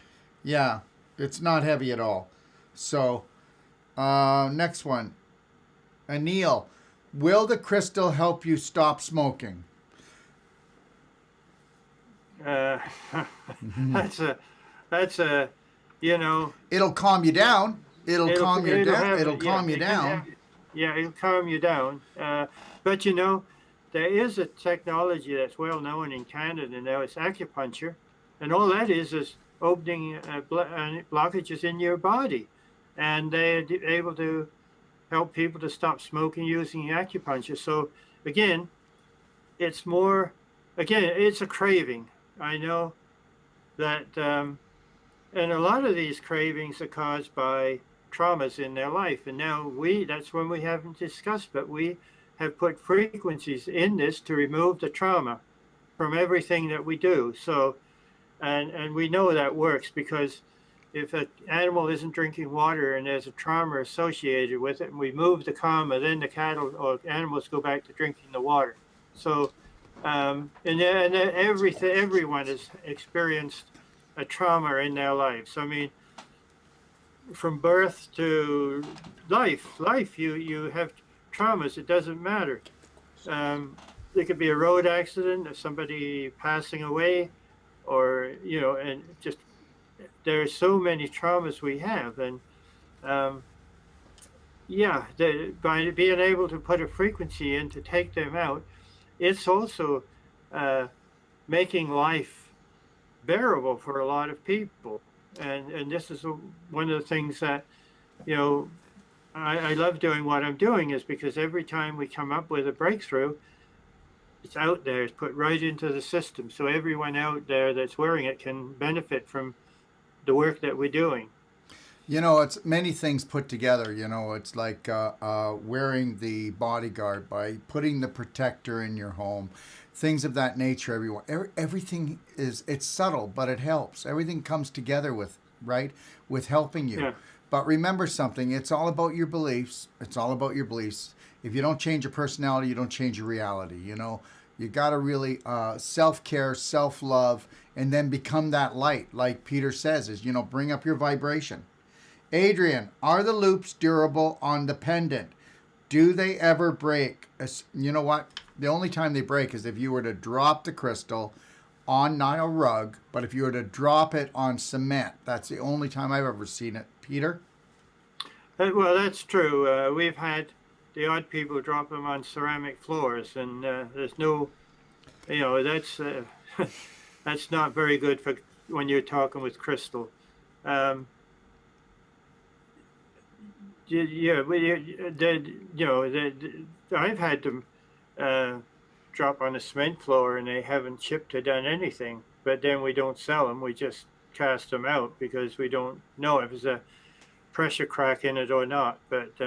[SPEAKER 1] Yeah, it's not heavy at all. So, next one. Anil, will the crystal help you stop smoking?
[SPEAKER 2] That's a
[SPEAKER 1] It'll calm you down. It'll calm you down. It'll calm you down.
[SPEAKER 2] It'll calm you down. But there is a technology that's well known in Canada now. It's acupuncture, and all that is opening blockages in your body, and they're able to help people to stop smoking using acupuncture. So again, it's a craving. I know that, and a lot of these cravings are caused by traumas in their life. And now that's when we haven't discussed, but we have put frequencies in this to remove the trauma from everything that we do. So, and we know that works because if an animal isn't drinking water and there's a trauma associated with it, and we move the karma, then the cattle or animals go back to drinking the water. So, everyone has experienced a trauma in their lives. I mean, from birth to life, you have traumas. It doesn't matter. There could be a road accident, or somebody passing away, or and just there are so many traumas we have, and by being able to put a frequency in to take them out, it's also making life bearable for a lot of people. And this is one of the things that, I love doing what I'm doing, is because every time we come up with a breakthrough, it's out there, it's put right into the system. So everyone out there that's wearing it can benefit from the work that we're doing.
[SPEAKER 1] You know, it's many things put together. You know, it's like wearing the bodyguard by putting the protector in your home, things of that nature. Everyone, everything is it's subtle, but it helps. Everything comes together with right with helping you.
[SPEAKER 2] Yeah.
[SPEAKER 1] But remember something: it's all about your beliefs. It's all about your beliefs. If you don't change your personality, you don't change your reality. You know, you got to really self care, self love, and then become that light. Like Peter says, is bring up your vibration. Adrian, are the loops durable on the pendant? Do they ever break? You know what? The only time they break is if you were to drop the crystal on not a rug, but if you were to drop it on cement. That's the only time I've ever seen it. Peter?
[SPEAKER 2] Well, that's true. We've had the odd people drop them on ceramic floors, and there's no, that's that's not very good for when you're talking with crystal. Um, yeah, I've had them drop on a cement floor, and they haven't chipped or done anything. But then we don't sell them; we just cast them out because we don't know if there's a pressure crack in it or not. But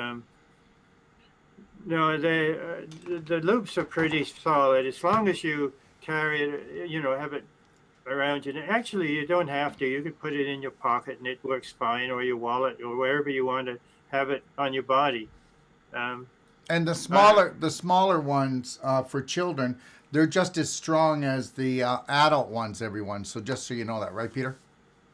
[SPEAKER 2] no, the loops are pretty solid as long as you carry it. Have it around you. And actually, you don't have to. You could put it in your pocket, and it works fine, or your wallet, or wherever you want to have it on your body.
[SPEAKER 1] And the smaller ones for children, they're just as strong as the adult ones. Everyone. So just so you know that, right, Peter?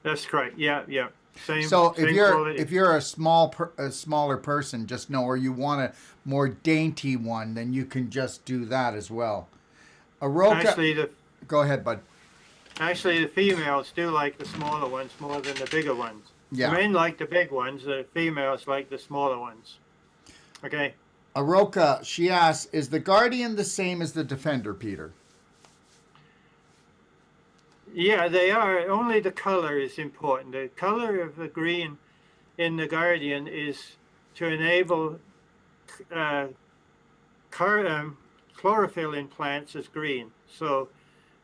[SPEAKER 2] That's correct. Yeah, yeah.
[SPEAKER 1] So if
[SPEAKER 2] Same
[SPEAKER 1] you're
[SPEAKER 2] quality.
[SPEAKER 1] if you're a smaller person, just know, or you want a more dainty one, then you can just do that as well. Aroka,
[SPEAKER 2] Actually,
[SPEAKER 1] go ahead, bud.
[SPEAKER 2] the females do like the smaller ones more than the bigger ones.
[SPEAKER 1] Yeah.
[SPEAKER 2] The men like the big ones. The females like the smaller ones. Okay.
[SPEAKER 1] Aroka, she asks, is the Guardian the same as the Defender, Peter?
[SPEAKER 2] Yeah, they are. Only the color is important. The color of the green in the Guardian is to enable uh, chlorophyll in plants is green. So,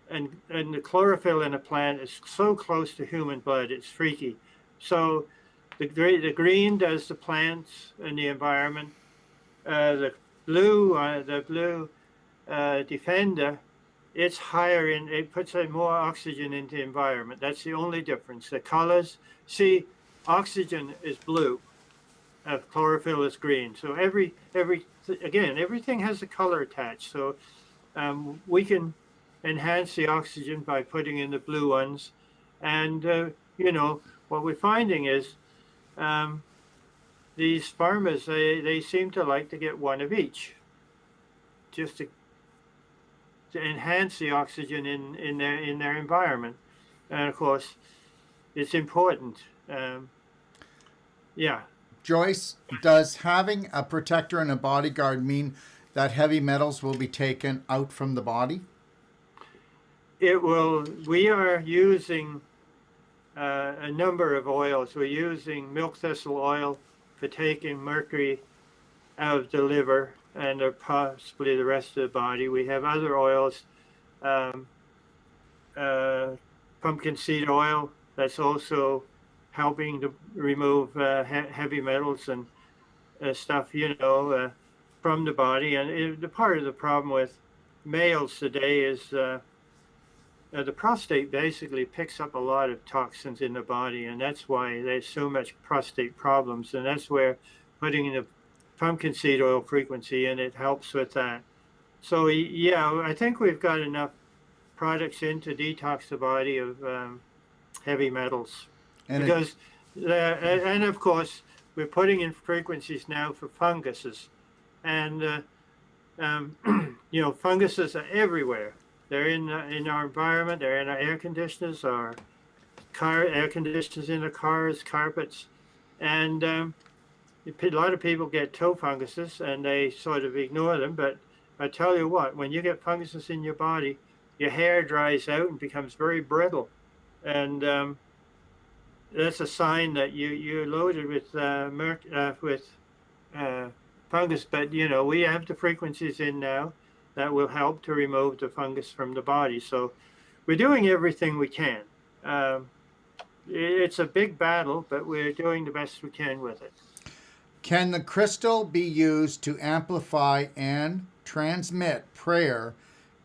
[SPEAKER 2] and the chlorophyll in a plant is so close to human blood, it's freaky. So, the green does the plants and the environment. The blue Defender, it's higher it puts more oxygen into the environment. That's the only difference. The colors, see, oxygen is blue, chlorophyll is green. So everything has a color attached. So we can enhance the oxygen by putting in the blue ones. And, what we're finding is these farmers, they seem to like to get one of each, just to enhance the oxygen in their environment. And of course, it's important. Yeah.
[SPEAKER 1] Joyce, does having a protector and a bodyguard mean that heavy metals will be taken out from the body?
[SPEAKER 2] It will. We are using a number of oils. We're using milk thistle oil for taking mercury out of the liver and possibly the rest of the body. We have other oils, pumpkin seed oil, that's also helping to remove heavy metals and stuff, from the body. And the part of the problem with males today is the prostate basically picks up a lot of toxins in the body, and that's why there's so much prostate problems. And that's where putting in the pumpkin seed oil frequency and it helps with that. So yeah, I think we've got enough products in to detox the body of heavy metals. And because and of course we're putting in frequencies now for funguses, and funguses are everywhere. They're in our environment. They're in our air conditioners, our air conditioners in the cars, carpets, and a lot of people get toe funguses and they sort of ignore them. But I tell you what, when you get funguses in your body, your hair dries out and becomes very brittle, and that's a sign that you're loaded with fungus. But we have the frequencies in now that will help to remove the fungus from the body. So we're doing everything we can. It's a big battle, but we're doing the best we can with it.
[SPEAKER 1] Can the crystal be used to amplify and transmit prayer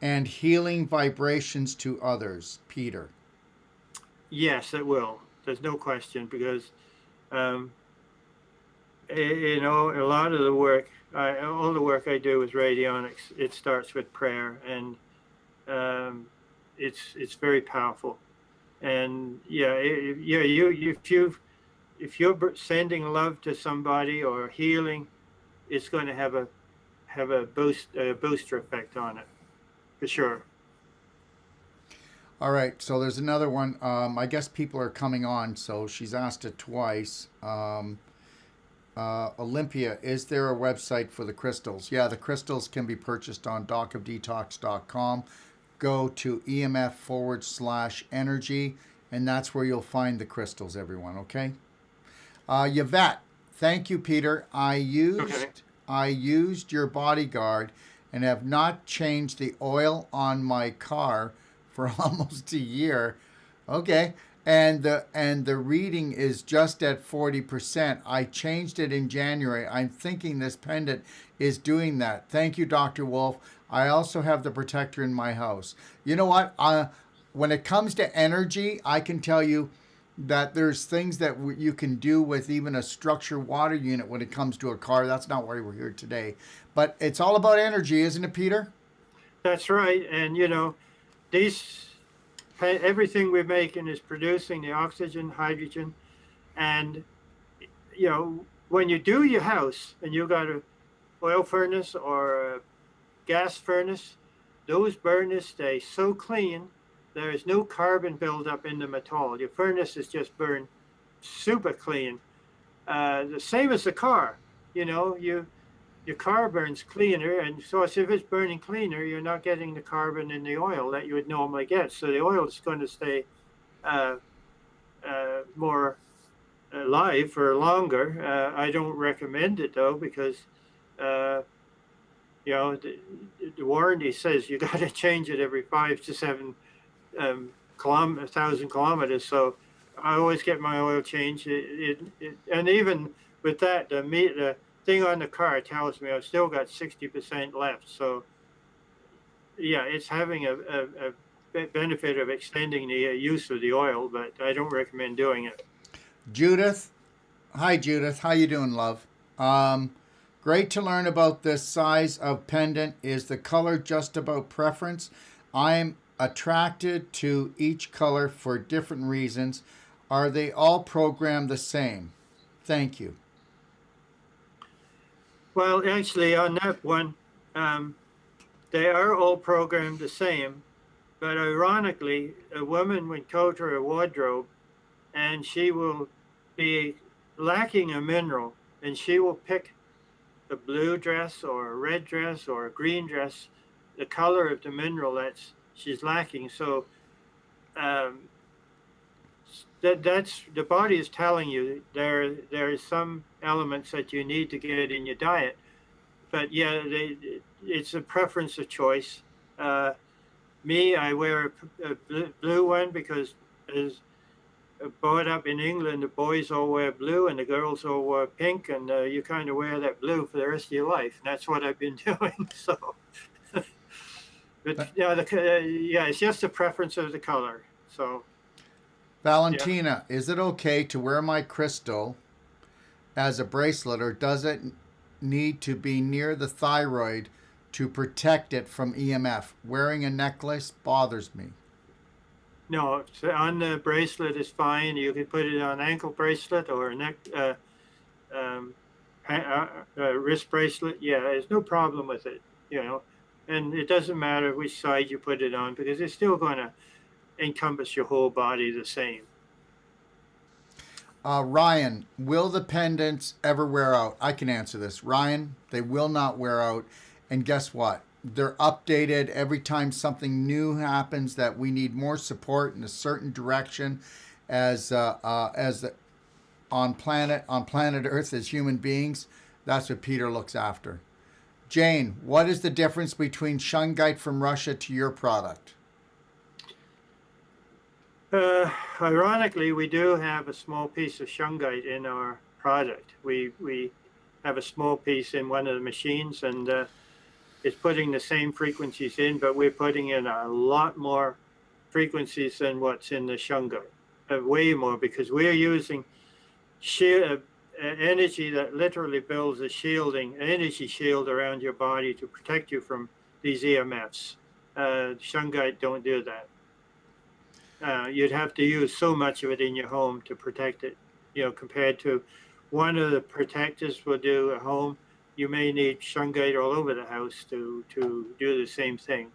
[SPEAKER 1] and healing vibrations to others? Peter.
[SPEAKER 2] Yes, it will. There's no question because, um, you know, a lot of the work, all the work I do with radionics, it starts with prayer, and um, it's very powerful. And yeah, yeah, if you're sending love to somebody or healing, it's going to have a booster effect on it for sure.
[SPEAKER 1] All right, so there's another one. I guess people are coming on, so she's asked it twice. Olympia, is there a website for the crystals? Yeah, the crystals can be purchased on docofdetox.com. Go to EMF /energy, and that's where you'll find the crystals, everyone, okay? Yvette, thank you, Peter.
[SPEAKER 2] Okay.
[SPEAKER 1] I used your Bodyguard and have not changed the oil on my car for almost a year. Okay. And the reading is just at 40%. I changed it in January. I'm thinking this pendant is doing that. Thank you, Dr. Wolfe. I also have the protector in my house. You know what? When it comes to energy, I can tell you that there's things that you can do with even a structured water unit when it comes to a car. That's not why we're here today. But it's all about energy, isn't it, Peter?
[SPEAKER 2] That's right. And you know, these everything we're making is producing the oxygen, hydrogen, and you know, when you do your house and you got a oil furnace or a gas furnace, those burners stay so clean. There is no carbon buildup in them at all. Your furnace is just burned super clean. The same as the car. You know, your car burns cleaner, and so if it's burning cleaner, you're not getting the carbon in the oil that you would normally get. So the oil is going to stay uh, more alive for longer. I don't recommend it though because uh, you know the warranty says you got to change it every 5 to 7 1,000 kilometers. So I always get my oil changed. And even with that, the thing on the car tells me I've still got 60% left. So yeah, it's having a benefit of extending the use of the oil, but I don't recommend doing it.
[SPEAKER 1] Judith. Hi, Judith. How you doing, love? Great to learn about this size of pendant. Is the color just about preference? I'm attracted to each color for different reasons. Are they all programmed the same? Thank you.
[SPEAKER 2] Well, actually, on that one, they are all programmed the same. But ironically, a woman would go to her wardrobe and she will be lacking a mineral and she will pick a blue dress or a red dress or a green dress, the color of the mineral that's she's lacking. So um, that's the body is telling you there is some elements that you need to get in your diet. But yeah, it's a preference of choice. Me, I wear a blue one because as brought up in England, the boys all wear blue and the girls all wear pink, and you kind of wear that blue for the rest of your life. And that's what I've been doing. So, but yeah, yeah, it's just a preference of the color. So, yeah.
[SPEAKER 1] Valentina, is it okay to wear my crystal as a bracelet, or does it need to be near the thyroid to protect it from EMF? Wearing a necklace bothers me.
[SPEAKER 2] No, so on the bracelet is fine. You can put it on ankle bracelet or a neck, um, wrist bracelet. Yeah, there's no problem with it, you know. And it doesn't matter which side you put it on because it's still going to encompass your whole body the same.
[SPEAKER 1] Ryan, will the pendants ever wear out? I can answer this. Ryan, they will not wear out. And guess what? They're updated every time something new happens that we need more support in a certain direction as on planet Earth as human beings. That's what Peter looks after. Jane, what is the difference between shungite from Russia to your product?
[SPEAKER 2] Ironically, we do have a small piece of shungite in our product. We have a small piece in one of the machines, and it's putting the same frequencies in, but we're putting in a lot more frequencies than what's in the shungite, way more, because we're using energy that literally builds a energy shield around your body to protect you from these EMFs. Shungite don't do that. You'd have to use so much of it in your home to protect it, compared to one of the protectors will do at home. You may need shungite all over the house to do the same thing.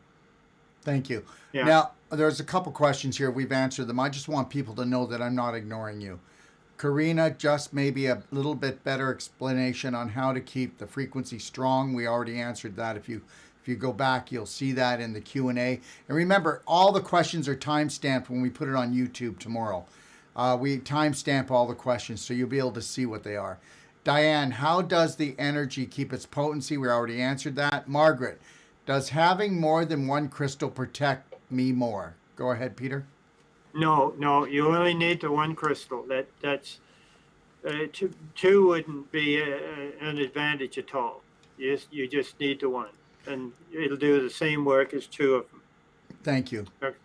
[SPEAKER 1] Thank you.
[SPEAKER 2] Yeah.
[SPEAKER 1] Now, there's a couple questions here. We've answered them. I just want people to know that I'm not ignoring you. Karina, just maybe a little bit better explanation on how to keep the frequency strong. We already answered that. If you go back, you'll see that in the Q&A. And remember, all the questions are time-stamped when we put it on YouTube tomorrow. We time-stamp all the questions, so you'll be able to see what they are. Diane, how does the energy keep its potency? We already answered that. Margaret, does having more than one crystal protect me more? Go ahead, Peter.
[SPEAKER 2] No, you only need the one crystal. That's two wouldn't be an advantage at all. You just need the one, and it'll do the same work as two of them.
[SPEAKER 1] Thank you.
[SPEAKER 2] Okay.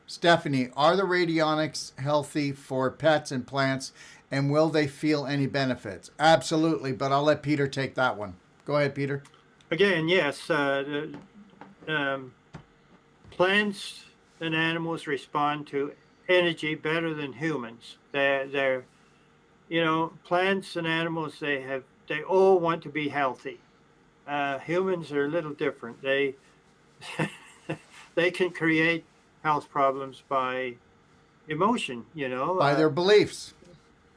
[SPEAKER 1] Stephanie, are the radionics healthy for pets and plants, and will they feel any benefits? Absolutely, but I'll let Peter take that one. Go ahead, Peter.
[SPEAKER 2] Again, yes, plants and animals respond to energy better than humans. They're plants and animals, they all want to be healthy. Humans are a little different. They they can create health problems by emotion,
[SPEAKER 1] By their beliefs.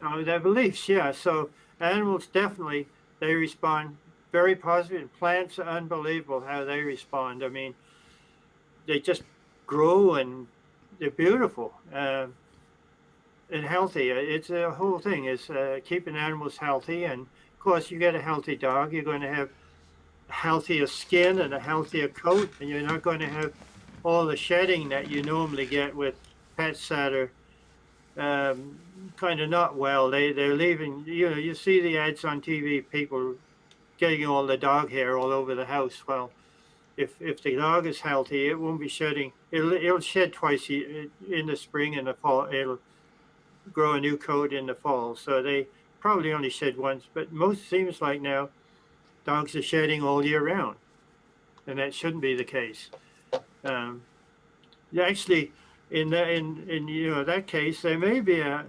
[SPEAKER 2] Their beliefs, yeah. So animals definitely, they respond very positive. Plants are unbelievable how they respond. I mean, they just grow and they're beautiful and healthy. It's a whole thing is keeping animals healthy. And of course, you get a healthy dog, you're going to have healthier skin and a healthier coat, and you're not going to have all the shedding that you normally get with pets that are kind of not well. They're leaving. You see the ads on TV, people getting all the dog hair all over the house. Well, if the dog is healthy, it won't be shedding. It'll shed twice in the spring and the fall. It'll grow a new coat in the fall. So they probably only shed once, but most seems like now dogs are shedding all year round, and that shouldn't be the case. Actually, in that case, there may be a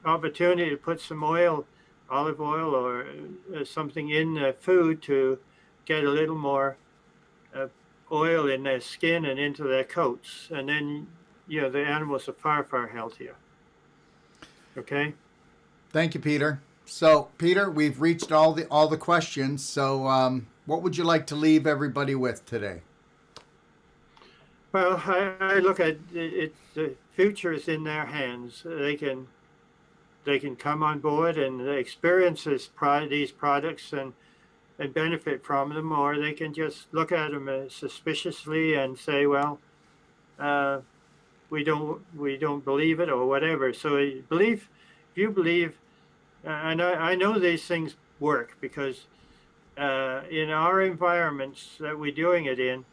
[SPEAKER 2] opportunity to put some oil, olive oil, or something in food to get a little more oil in their skin and into their coats, and then the animals are far healthier. Okay.
[SPEAKER 1] Thank you, Peter. So, Peter, we've reached all the questions. So, what would you like to leave everybody with today?
[SPEAKER 2] Well, I look at it. The future is in their hands. They can come on board and experience these products and benefit from them, or they can just look at them suspiciously and say, well, we don't believe it or whatever. So if you believe, and I know these things work because in our environments that we're doing it in,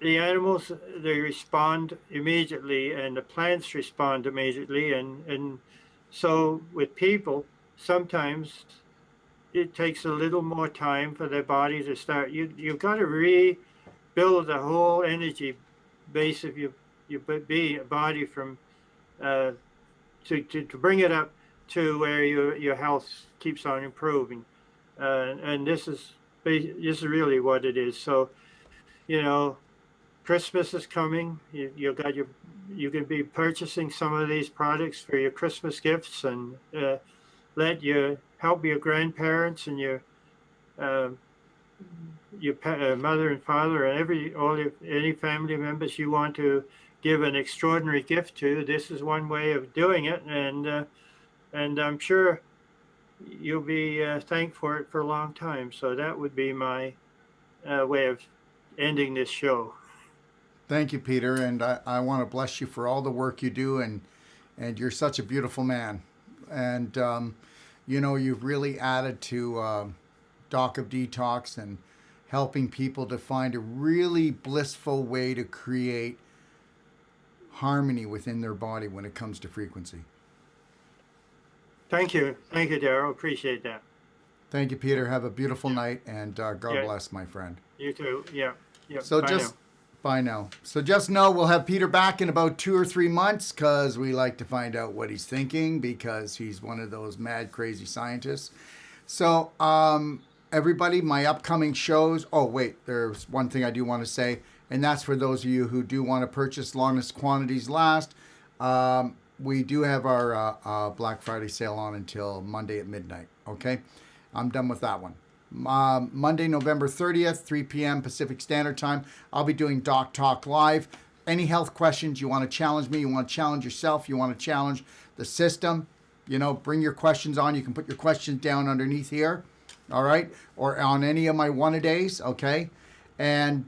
[SPEAKER 2] the animals, they respond immediately, and the plants respond immediately, and so with people, sometimes it takes a little more time for their body to start. You've got to rebuild the whole energy base of your body from to bring it up to where your health keeps on improving, and this is really what it is. So, Christmas is coming. You can be purchasing some of these products for your Christmas gifts, and help your grandparents and your mother and father and any family members you want to give an extraordinary gift to. This is one way of doing it, and I'm sure you'll be thanked for it for a long time. So that would be my way of ending this show.
[SPEAKER 1] Thank you, Peter, and I want to bless you for all the work you do, and you're such a beautiful man. And, you've really added to Doc of Detox and helping people to find a really blissful way to create harmony within their body when it comes to frequency.
[SPEAKER 2] Thank you, Darrell. Appreciate that.
[SPEAKER 1] Thank you, Peter. Have a beautiful night, and God
[SPEAKER 2] Yeah.
[SPEAKER 1] bless, my friend.
[SPEAKER 2] You too. Yeah.
[SPEAKER 1] So
[SPEAKER 2] Bye
[SPEAKER 1] just
[SPEAKER 2] now.
[SPEAKER 1] bye now. So just know we'll have Peter back in about 2 or 3 months because we like to find out what he's thinking because he's one of those mad, crazy scientists. So everybody, my upcoming shows. Oh wait, there's one thing I do want to say, and that's for those of you who do want to purchase longest quantities last. We do have our Black Friday sale on until Monday at midnight. Okay, I'm done with that one. Monday, November 30th, 3 p.m. Pacific Standard Time. I'll be doing Doc Talk Live. Any health questions, you want to challenge me, you want to challenge yourself, you want to challenge the system, bring your questions on. You can put your questions down underneath here, all right? Or on any of my one-a-days, okay? And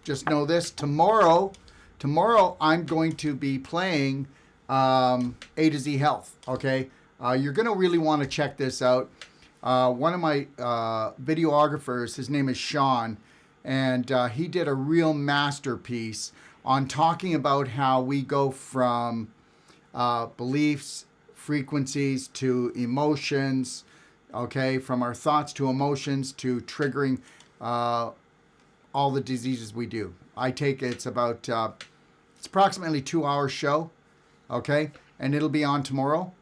[SPEAKER 1] just know this, tomorrow I'm going to be playing A to Z Health, okay? You're going to really want to check this out. One of my videographers, his name is Sean, and he did a real masterpiece on talking about how we go from beliefs, frequencies to emotions, okay, from our thoughts to emotions to triggering all the diseases we do. It's approximately 2-hour show, okay, and it'll be on tomorrow.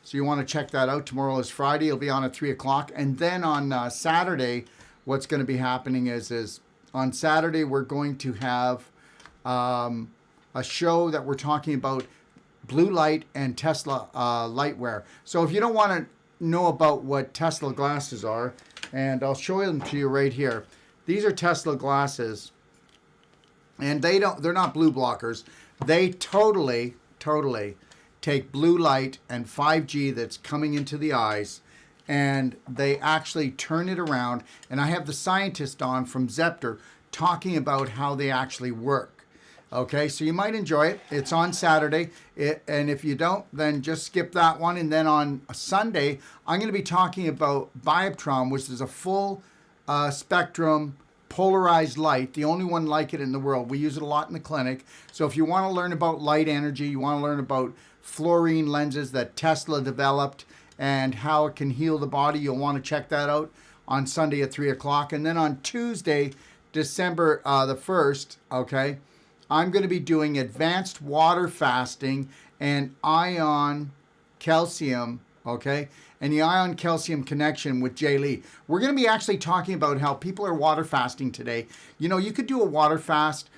[SPEAKER 1] So you want to check that out. Tomorrow is Friday. It'll be on at 3 o'clock. And then on Saturday, what's going to be happening is on Saturday, we're going to have a show that we're talking about blue light and Tesla lightwear. So if you don't want to know about what Tesla glasses are, and I'll show them to you right here. These are Tesla glasses, and they're not blue blockers. They totally take blue light and 5G that's coming into the eyes, and they actually turn it around. And I have the scientist on from Zepter talking about how they actually work. Okay, so you might enjoy it. It's on Saturday, and if you don't, then just skip that one. And then on Sunday, I'm going to be talking about Bioptron, which is a full spectrum polarized light, the only one like it in the world. We use it a lot in the clinic. So if you want to learn about light energy, you want to learn about fluorine lenses that Tesla developed and how it can heal the body, you'll want to check that out on Sunday at 3 o'clock. And then on Tuesday, December the 1st, okay, I'm going to be doing advanced water fasting and ion calcium, okay, and the ion calcium connection with Jay Lee. We're going to be actually talking about how people are water fasting today. You could do a water fast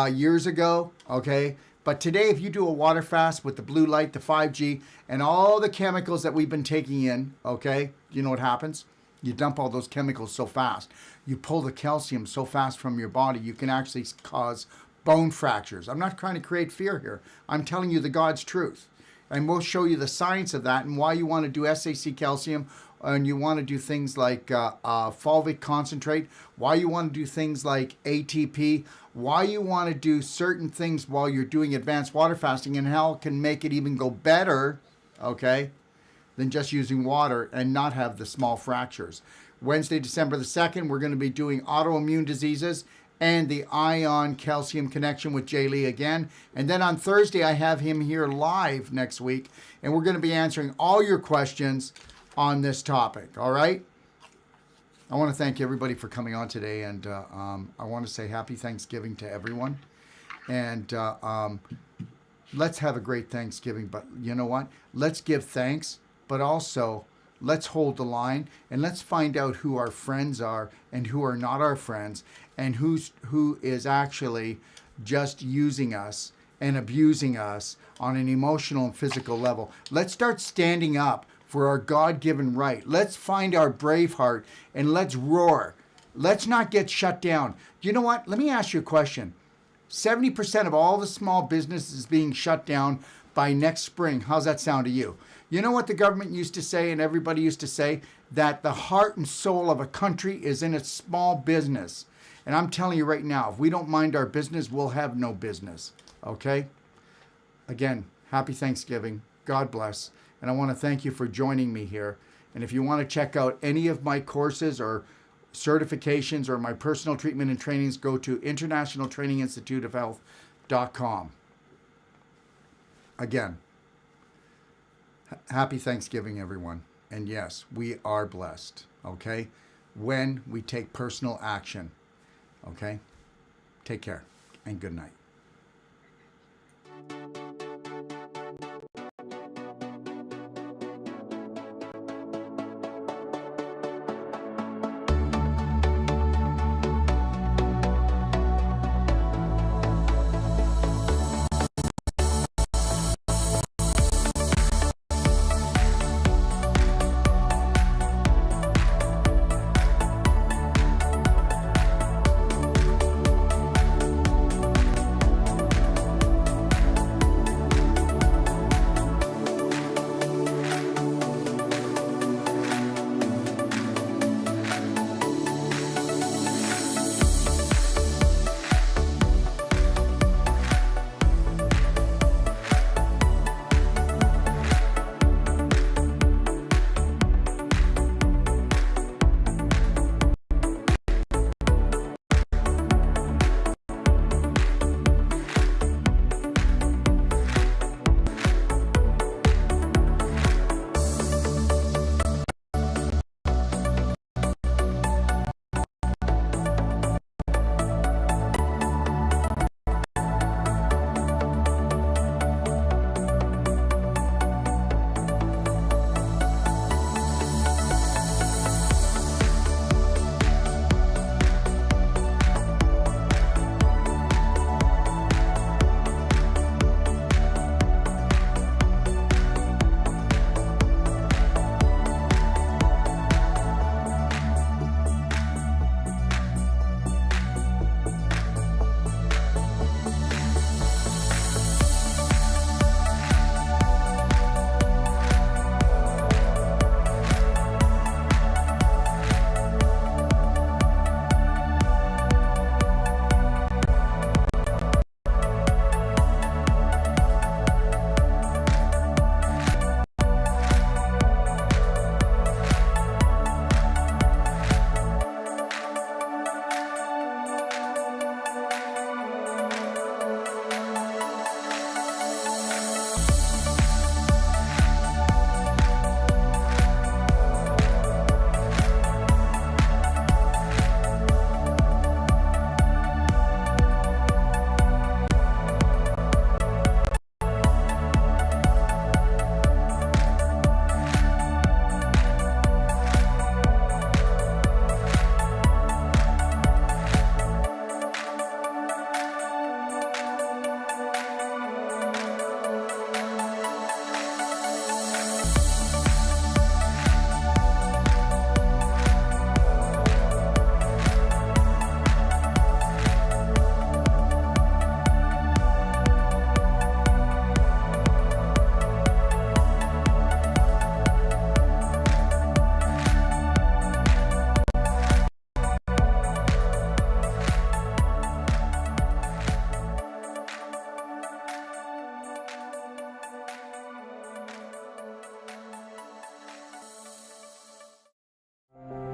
[SPEAKER 1] years ago, okay, but today if you do a water fast with the blue light, the 5G, and all the chemicals that we've been taking in, okay, you know what happens? You dump all those chemicals so fast. You pull the calcium so fast from your body, you can actually cause bone fractures. I'm not trying to create fear here. I'm telling you the God's truth. And we'll show you the science of that and why you want to do SAC calcium and you want to do things like fulvic concentrate, why you want to do things like ATP, why you want to do certain things while you're doing advanced water fasting, and how it can make it even go better, okay, than just using water and not have the small fractures. Wednesday, December the 2nd, we're going to be doing autoimmune diseases and the ion calcium connection with Jay Lee again. And then on Thursday, I have him here live next week, and we're going to be answering all your questions on this topic, all right? I want to thank everybody for coming on today, and I want to say happy Thanksgiving to everyone. And let's have a great Thanksgiving, but you know what? Let's give thanks, but also let's hold the line, and let's find out who our friends are and who are not our friends, and who is actually just using us and abusing us on an emotional and physical level. Let's start standing up for our God-given right. Let's find our brave heart and let's roar. Let's not get shut down. You know what? Let me ask you a question. 70% of all the small businesses being shut down by next spring. How's that sound to you? You know what the government used to say and everybody used to say? That the heart and soul of a country is in its small business. And I'm telling you right now, if we don't mind our business, we'll have no business. Okay? Again, happy Thanksgiving. God bless. And I want to thank you for joining me here. And if you want to check out any of my courses or certifications or my personal treatment and trainings, go to internationaltraininginstituteofhealth.com. Again, happy Thanksgiving, everyone. And yes, we are blessed, okay? When we take personal action, okay? Take care and good night.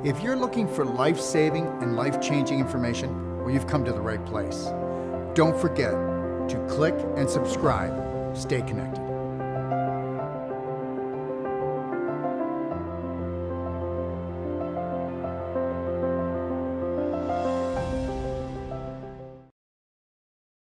[SPEAKER 1] If you're looking for life-saving and life-changing information, well, you've come to the right place. Don't forget to click and subscribe. Stay connected.